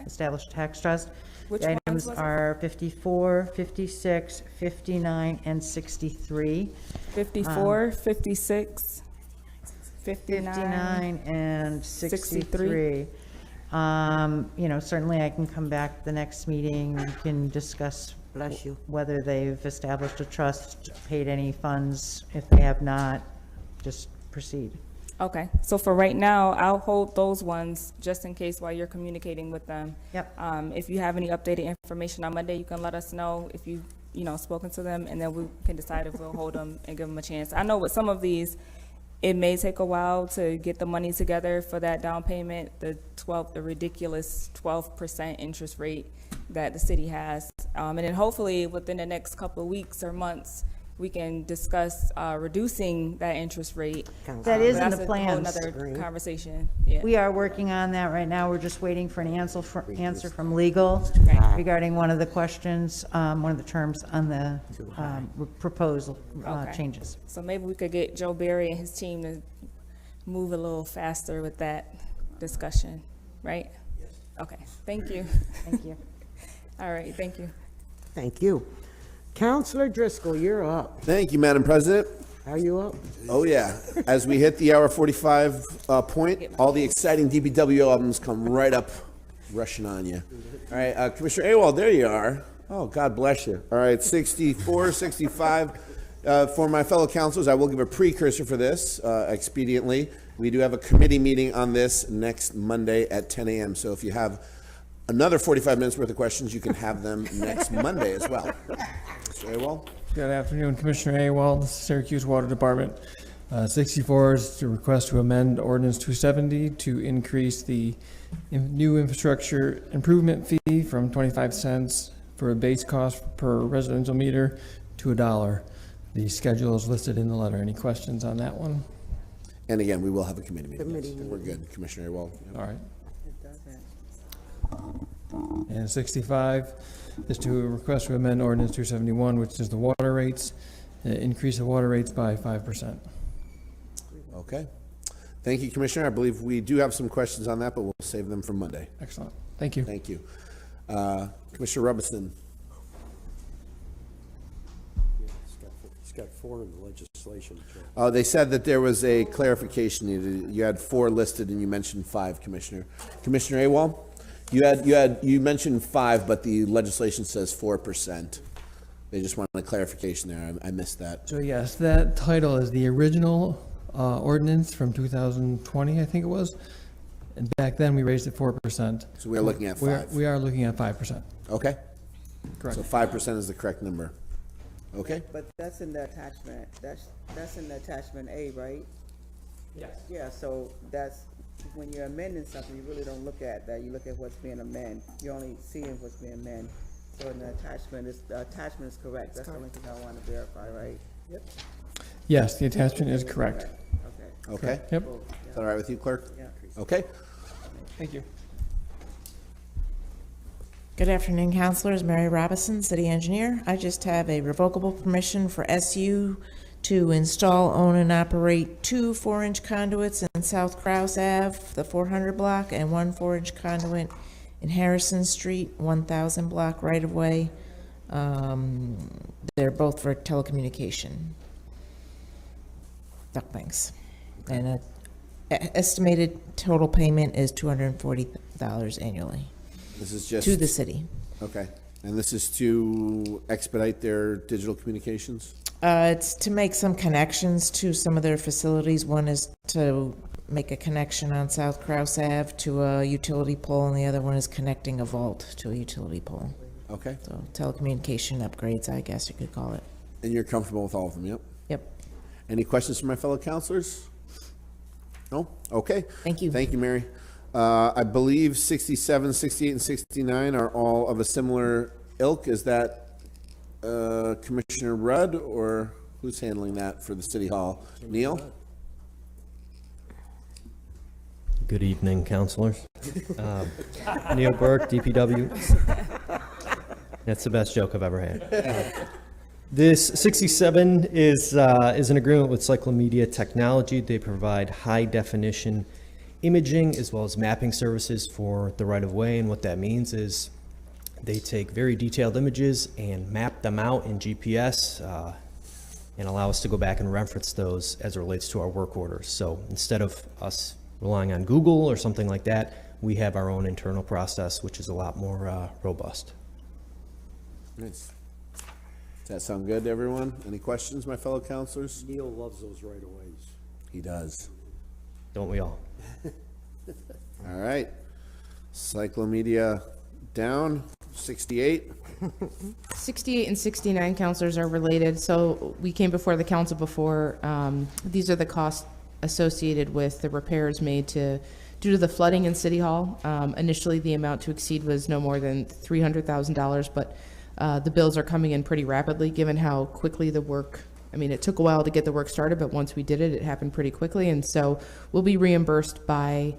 establish a tax trust. Which The items ones was it? are 54, 56, 59, and 63. 54, 56, 59 and 63. You know, certainly I can come back the next meeting, we can discuss Bless you. whether they've established a trust, paid any funds. If they have not, just proceed. Okay, so for right now, I'll hold those ones just in case while you're communicating with them. Yep. If you have any updated information on Monday, you can let us know if you've, spoken to them, and then we can decide if we'll hold them and give them a chance. I know with some of these, it may take a while to get the money together for that down payment, the ridiculous 12% interest rate that the city has. And then hopefully within the next couple of weeks or months, we can discuss reducing that interest rate. That is in That's the a plans. whole nother conversation. Yeah. We are working on that right now. We're just waiting for an answer from legal regarding one of the questions, one of the terms on the proposal Okay. changes. So maybe we could get Joe Barry and his team to move a little faster with that discussion, right? Yes. Okay, thank you. Thank you. All right, thank you. Thank you. Counselor Driscoll, you're up. Thank you, Madam President. Are you up? Oh, yeah. As we hit the hour 45 point, all the exciting DPW albums come right up, rushing on you. All right, Commissioner Awal, there you are. Oh, God bless you. All right, 64, 65. For my fellow councilors, I will give a precursor for this expediently. We do have a committee meeting on this next Monday at 10 a.m. So if you have another 45 minutes worth of questions. You can have them next Monday as well. Mr. Awal? Good afternoon, Commissioner Awal, Syracuse Water Department. 64 is to request to amend Ordinance 270 to increase the new infrastructure improvement fee from 25 cents for a base cost per residential meter to $1. The schedule is listed in the letter. Any questions on that one? And again, we will have a committee meeting. We're good, Commissioner Awal. All right. And 65 is to request to amend Ordinance 271, which is the water rates, increase the water rates by 5%. Okay. Thank you, Commissioner. I believe we do have some questions on that, but we'll save them for Monday. Excellent. Thank you. Thank you. Commissioner Robinson. It's got 4 in the legislation. Oh, they said that there was a clarification needed. You had 4 listed and you mentioned 5, Commissioner. Commissioner Awal, you mentioned 5, but the legislation says 4%. They just wanted a clarification there. I missed that. So yes, that title is the original ordinance from 2020, I think it was. And back then we raised it 4%. So we're looking at 5. We are looking at 5%. Okay. Correct. So 5% is the correct number. Okay. But that's in the attachment, that's in the attachment A, right? Yes. Yeah, so that's, when you're amending something, you really don't look at that, you look at what's being amended. You're only seeing what's being amended. So in the attachment is correct, that's the only thing I want to verify, right? Yep. Yes, the attachment is correct. Okay. Okay. Yep. Is that all right with you, Clerk? Yeah. Okay. Thank you. Good afternoon, councilors. Mary Robinson, city engineer. I just have a revocable permission for SU to install, own, and operate 2 4-inch conduits in South Krause Ave, the 400 block, and 1 4-inch conduit in Harrison Street, 1000 block right-of-way. They're both for telecommunication. Duck banks. And estimated total payment is $240 annually. This is just to the city. Okay. And this is to expedite their digital communications? It's to make some connections to some of their facilities. One is to make a connection on South Krause Ave to a utility pole, and the other one is connecting a vault to a utility pole. Okay. So telecommunication upgrades, I guess you could call it. And you're comfortable with all of them, yep? Yep. Any questions from my fellow councilors? No? Okay. Thank you. Thank you, Mary. I believe 67, 68, and 69 are all of a similar ilk. Is that Commissioner Rudd, or who's handling that for the City Hall? Neil? Good evening, councilors. Neil Burke, DPW. That's the best joke I've ever had. This 67 is an agreement with Cyclomedia Technology. They provide high-definition imaging as well as mapping services for the right-of-way, and what that means is they take very detailed images and map them out in GPS and allow us to go back and reference those as it relates to our work orders. So instead of us relying on Google or something like that, we have our own internal process, which is a lot more robust. Nice. Does that sound good to everyone? Any questions, my fellow councilors? Neil loves those right-of-ways. He does. Don't we all? All right. Cyclomedia down. 68. 68 and 69 councilors are related. So we came before the council before. These are the costs associated with the repairs made due to the flooding in City Hall. Initially, the amount to exceed was no more than $300,000, but the bills are coming in pretty rapidly given how quickly the work, I mean, it took a while to get the work started, but once we did it, it happened pretty quickly. And so we'll be reimbursed by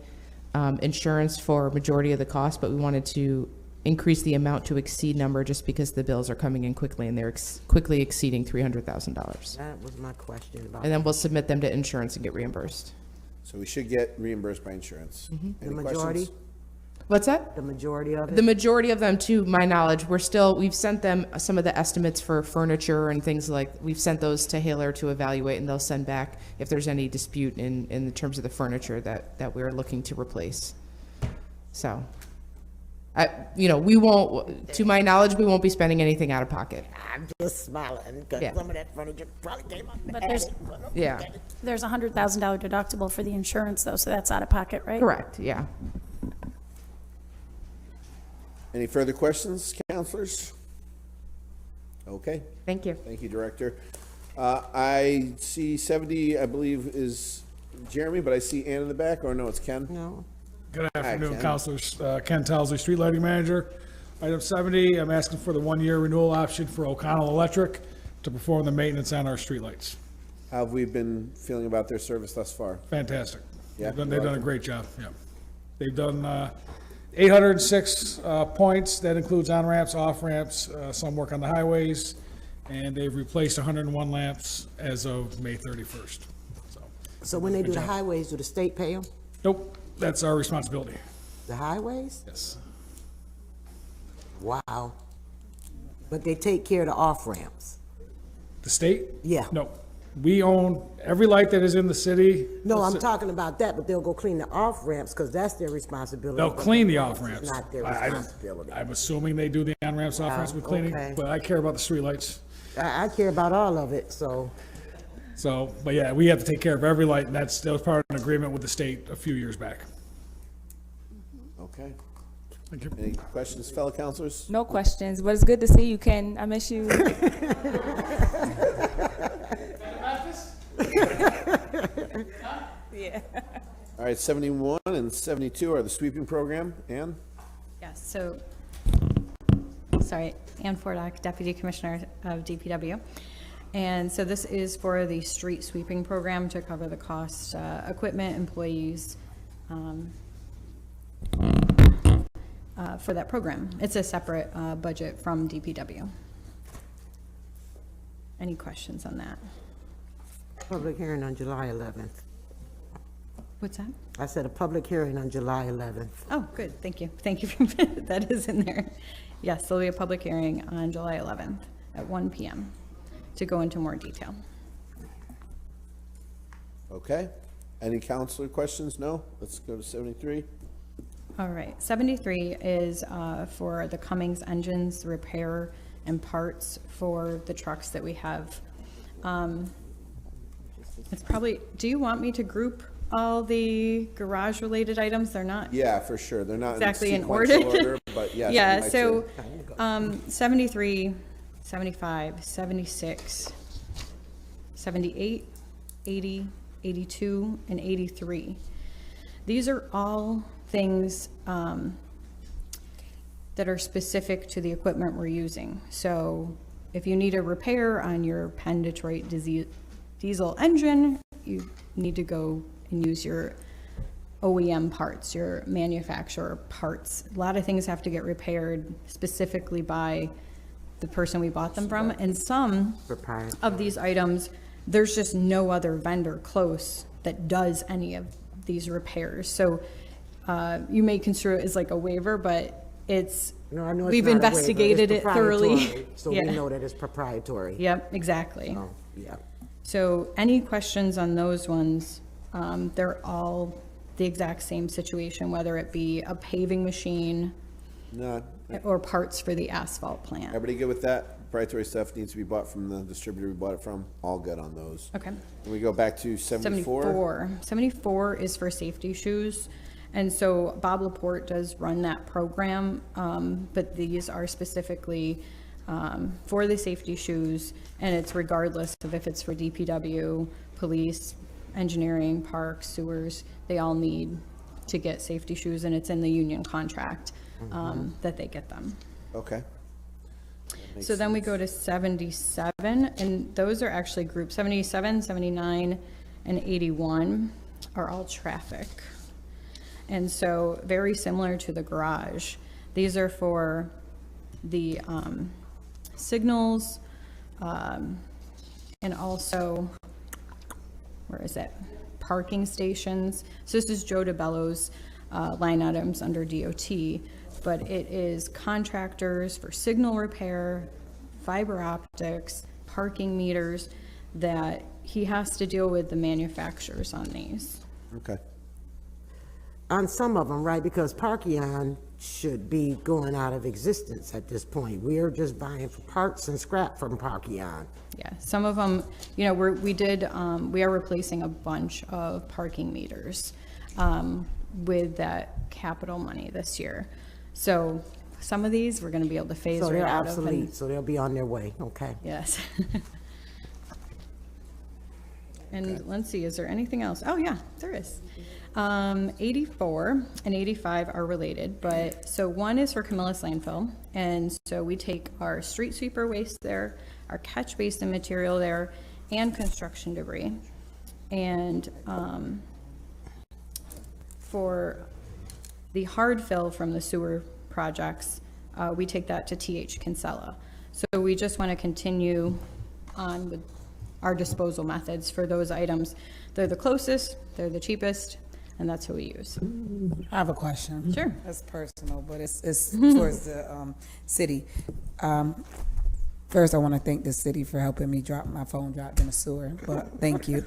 insurance for a majority of the cost, but we wanted to increase the amount to exceed number just because the bills are coming in quickly and they're quickly exceeding $300,000. That was my question about. And then we'll submit them to insurance and get reimbursed. So we should get reimbursed by insurance. The Any majority? questions? What's that? The majority of it? The majority of them, to my knowledge, we've sent them some of the estimates for furniture and things like, we've sent those to Haler to evaluate, and they'll send back if there's any dispute in the terms of the furniture that we're looking to replace. So, we won't, to my knowledge, we won't be spending anything out of pocket. I'm just smiling because some of that furniture probably came up. But there's a $100,000 deductible for the insurance though, so that's out of pocket, right? Correct, yeah. Any further questions, counselors? Okay. Thank you. Thank you, Director. I see 70, I believe, is Jeremy, but I see Ann in the back, or no, it's Ken? No. Good afternoon, Ken. Councilors. Ken Towsley, Street Lighting Manager. Item 70, I'm asking for the one-year renewal option for O'Connell Electric to perform the maintenance on our streetlights. How have we been feeling about their service thus far? Fantastic. Yeah, They've done a great job, yeah. They've done 806 points. That includes on-ramps, off-ramps, some work on the highways, and they've replaced 101 lamps as of May 31st. So when they do Good the job. highways, do the state pay them? Nope, that's our responsibility. The highways? Yes. Wow. But they take care of the off-ramps? The state? Yeah. No. We own every light that is in the city. No, I'm talking about that, but they'll go clean the off-ramps because that's their responsibility. They'll but clean the it's off-ramps. Not their I don't- responsibility. I'm assuming they do the on-ramps, off-ramps with cleaning, okay. but I care about the streetlights. I care about all of it, so. So, but yeah, we have to take care of every light, and that was part of an agreement with the state a few years back. Okay. Thank you. Any questions, fellow counselors? No questions, but it's good to see you, Ken. I miss you. Yeah. All right, 71 and 72 are the sweeping program. Ann? Yes, so, sorry, Ann Fordock, Deputy Commissioner of DPW. And so this is for the street sweeping program to cover the cost, equipment, employees, for that program. It's a separate budget from DPW. Any questions on that? Public hearing on July 11th. What's that? I said a public hearing on July 11th. Oh, good, thank you. Thank you for, that is in there. Yes, there'll be a public hearing on July 11th at 1 p.m. to go into more detail. Okay. Any counselor questions? No? Let's go to 73. All right, 73 is for the Cummings engines, repair and parts for the trucks that we have. It's probably, do you want me to group all the garage-related items? They're not Yeah, for sure. They're not exactly in sequential order. but yes. Yeah, I'd like so to. 73, 75, 76, 78, 80, 82, and 83. These are all things that are specific to the equipment we're using. So if you need a repair on your Penn Detroit diesel engine, you need to go and use your OEM parts, your manufacturer parts. A lot of things have to get repaired specifically by the person we bought them from. And some of these items, there's just no other vendor close that does any of these repairs. So you may construe it as like a waiver, but it's, No, I know it's we've not a waiver. investigated It's it thoroughly. proprietary, So we know that it's proprietary. Yep, exactly. So, yeah. So any questions on those ones, they're all the exact same situation, whether it be a paving machine No. or parts for the asphalt plant. Everybody good with that? Proprietary stuff needs to be bought from the distributor we bought it from. All good on those. Okay. And we go back to 74. 74 is for safety shoes. And so Bob Laporte does run that program, but these are specifically for the safety shoes, and it's regardless of if it's for DPW, police, engineering, parks, sewers, they all need to get safety shoes, and it's in the union contract that they get them. Okay. So then we go to 77, and those are actually grouped. 77, 79, and 81 are all traffic. And so very similar to the garage. These are for the signals and also, where is it? Parking stations. So this is Joe DeBello's line items under DOT, but it is contractors for signal repair, fiber optics, parking meters, that he has to deal with the manufacturers on these. Okay. On some of them, right, because Parkion should be going out of existence at this point. We are just buying parts and scrap from Parkion. Yeah, some of them, you know, we are replacing a bunch of parking meters with that capital money this year. So some of these, we're gonna be able to phase So right they're out of. obsolete, so they'll be on their way, okay. Yes. And let's see, is there anything else? Oh, yeah, there is. 84 and 85 are related, but, so one is for Camillus landfill, and so we take our street sweeper waste there, our catch basin material there, and construction debris. And for the hard fill from the sewer projects, we take that to TH Kinsella. So we just want to continue on with our disposal methods for those items. They're the closest, they're the cheapest, and that's who we use. I have a question. Sure. That's personal, but it's towards the city. First, I want to thank the city for helping me drop my phone dropped in the sewer, but thank you.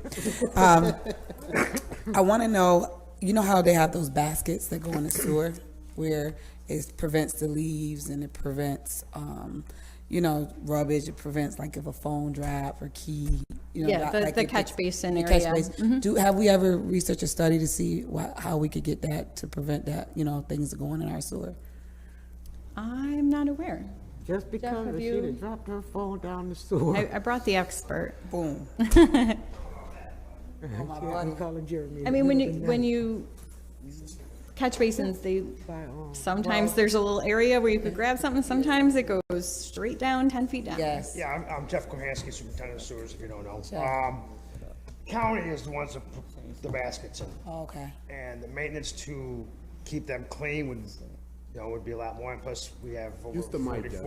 I want to know, you know how they have those baskets that go in the sewer where it prevents the leaves and it prevents, rubbish. It prevents like if a phone drop or key, Yeah, the catch basin the area. catch basin. Have we ever researched a study to see how we could get that to prevent that, things going in our sewer? I'm not aware. Just because have she you- had dropped her phone down the sewer. I brought the expert. Boom. I'm calling Jeremy. I mean, when you catch basins, sometimes there's a little area where you could grab something, sometimes it goes straight down 10 feet down. Yes. Yeah, I'm Jeff Kohansky, Superintendent of Sewers, if you don't know. Jeff. County is the ones that put the baskets in. Oh, okay. And the maintenance to keep them clean would be a lot more. And plus, we have over Use the mic, Jeff.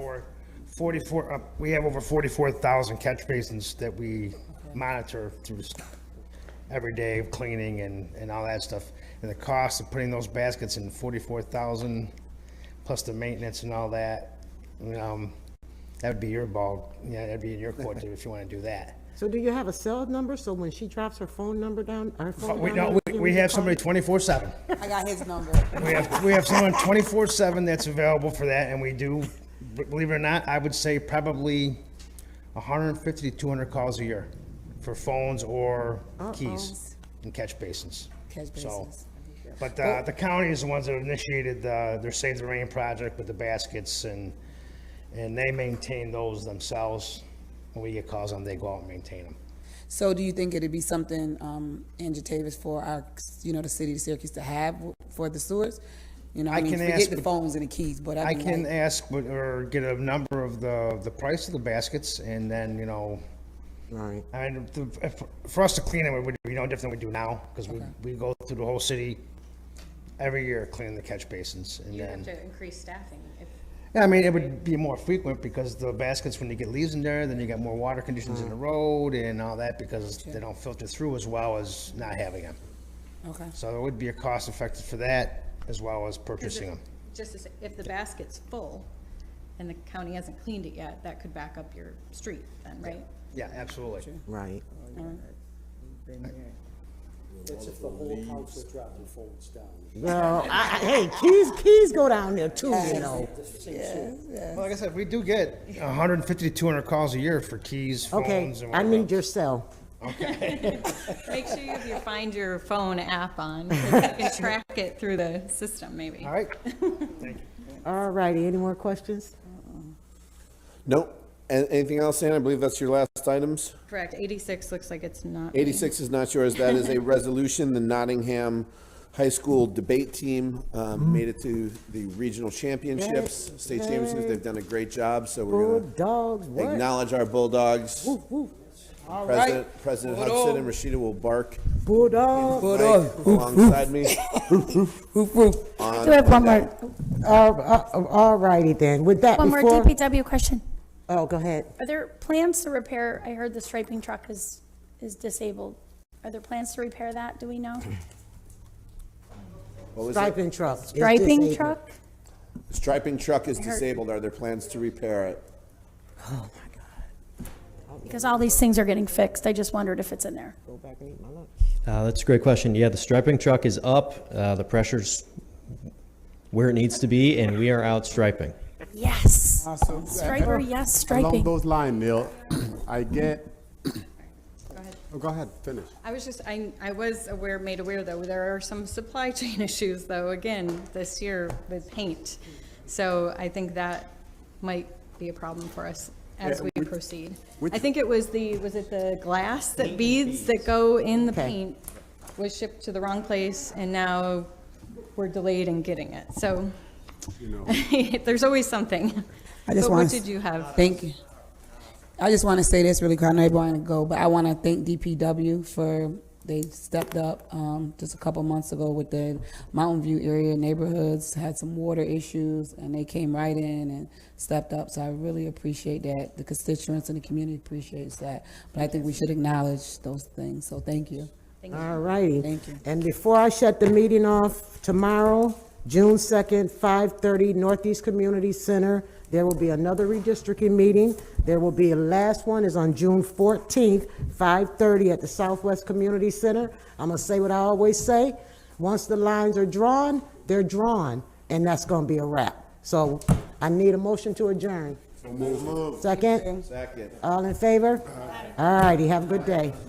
44, we have over 44,000 catch basins that we monitor through every day of cleaning and all that stuff. And the cost of putting those baskets in 44,000 plus the maintenance and all that, that would be your ball. Yeah, that'd be in your court if you want to do that. So do you have a cell number, so when she drops her phone number down, our phone We down there, we have somebody 24/7. I got his number. We have someone 24/7 that's available for that, and we do, believe it or not, I would say probably 150 to 200 calls a year for phones or keys and catch basins. Catch So, basins. but the county is the ones that initiated their Save the Rain project with the baskets, and they maintain those themselves. When we get calls on, they go out and maintain them. So do you think it'd be something, Angie Tavis, for our, the city of Syracuse to have for the sewers? I can forget ask- the phones and the keys, but I mean, can like, ask or get a number of the price of the baskets, and then, Right. I mean, for us to clean them, it would be no different than we do now, because we go through the whole city every year cleaning the catch basins, and You then. have to increase staffing. Yeah, I mean, it would be more frequent because the baskets, when you get leaves in there, then you got more water conditions in the road and all that, because they don't filter through as well as not having them. Okay. So it would be a cost effective for that as well as purchasing them. Just to say, if the basket's full and the county hasn't cleaned it yet, that could back up your street then, right? Yeah, absolutely. Right. That's if the whole council dropped their phones down. Well, hey, keys go down there too, you know. Well, like I said, we do get 150 to 200 calls a year for keys, Okay, phones, and I whatever. need your cell. Okay. Make sure you find your phone app on, 'cause you can track it through the system, maybe. All right. Thank you. All righty, any more questions? Nope. Anything else, Ann? I believe that's your last items. Correct, 86 looks like it's not. 86 is not yours. That is a resolution. The Nottingham High School debate team made it to the regional championships, state championships. They've done a great job, so we're going Bulldogs, to what? acknowledge our Bulldogs. All President right. Hudson and Rashida will bark Bulldog. alongside me. Do we have one more, All righty then, with that one more before. DPW question? Oh, go ahead. Are there plans to repair, I heard the striping truck is disabled. Are there plans to repair that? Do we know? What was it? Striping truck. is Striping disabled. truck? Striping truck is I heard- disabled. Are there plans to repair it? Because all these things are getting fixed. I just wondered if it's in there. Go back and eat my lunch. That's a great question. Yeah, the striping truck is up. The pressure's where it needs to be, and we are out striping. Yes. Awesome. Striper, yes, Along striping. those lines, Neil, I get. Oh, go ahead, finish. I was just, I was made aware though, there are some supply chain issues though, again, this year with paint. So I think that might be a problem for us as we proceed. I think which- was it the glass that beads that go in the Okay. paint was shipped to the wrong place, and now we're delayed in getting it. So there's always something. I just But want what did you have? Thank you. I just want to say this really quick. I know everyone to go, but I want to thank DPW for they stepped up just a couple months ago with the Mountain View area neighborhoods had some water issues, and they came right in and stepped up. So I really appreciate that. The constituents and the community appreciates that. But I think we should acknowledge those things. So thank you. All righty. Thank you. And before I shut the meeting off tomorrow, June 2nd, 5:30, Northeast Community Center, there will be another redistricting meeting. There will be a last one is on June 14th, 5:30 at the Southwest Community Center. I'm gonna say what I always say. Once the lines are drawn, they're drawn, and that's gonna be a wrap. So I need a motion to adjourn. Second? Second. All in favor? All righty, have a good day.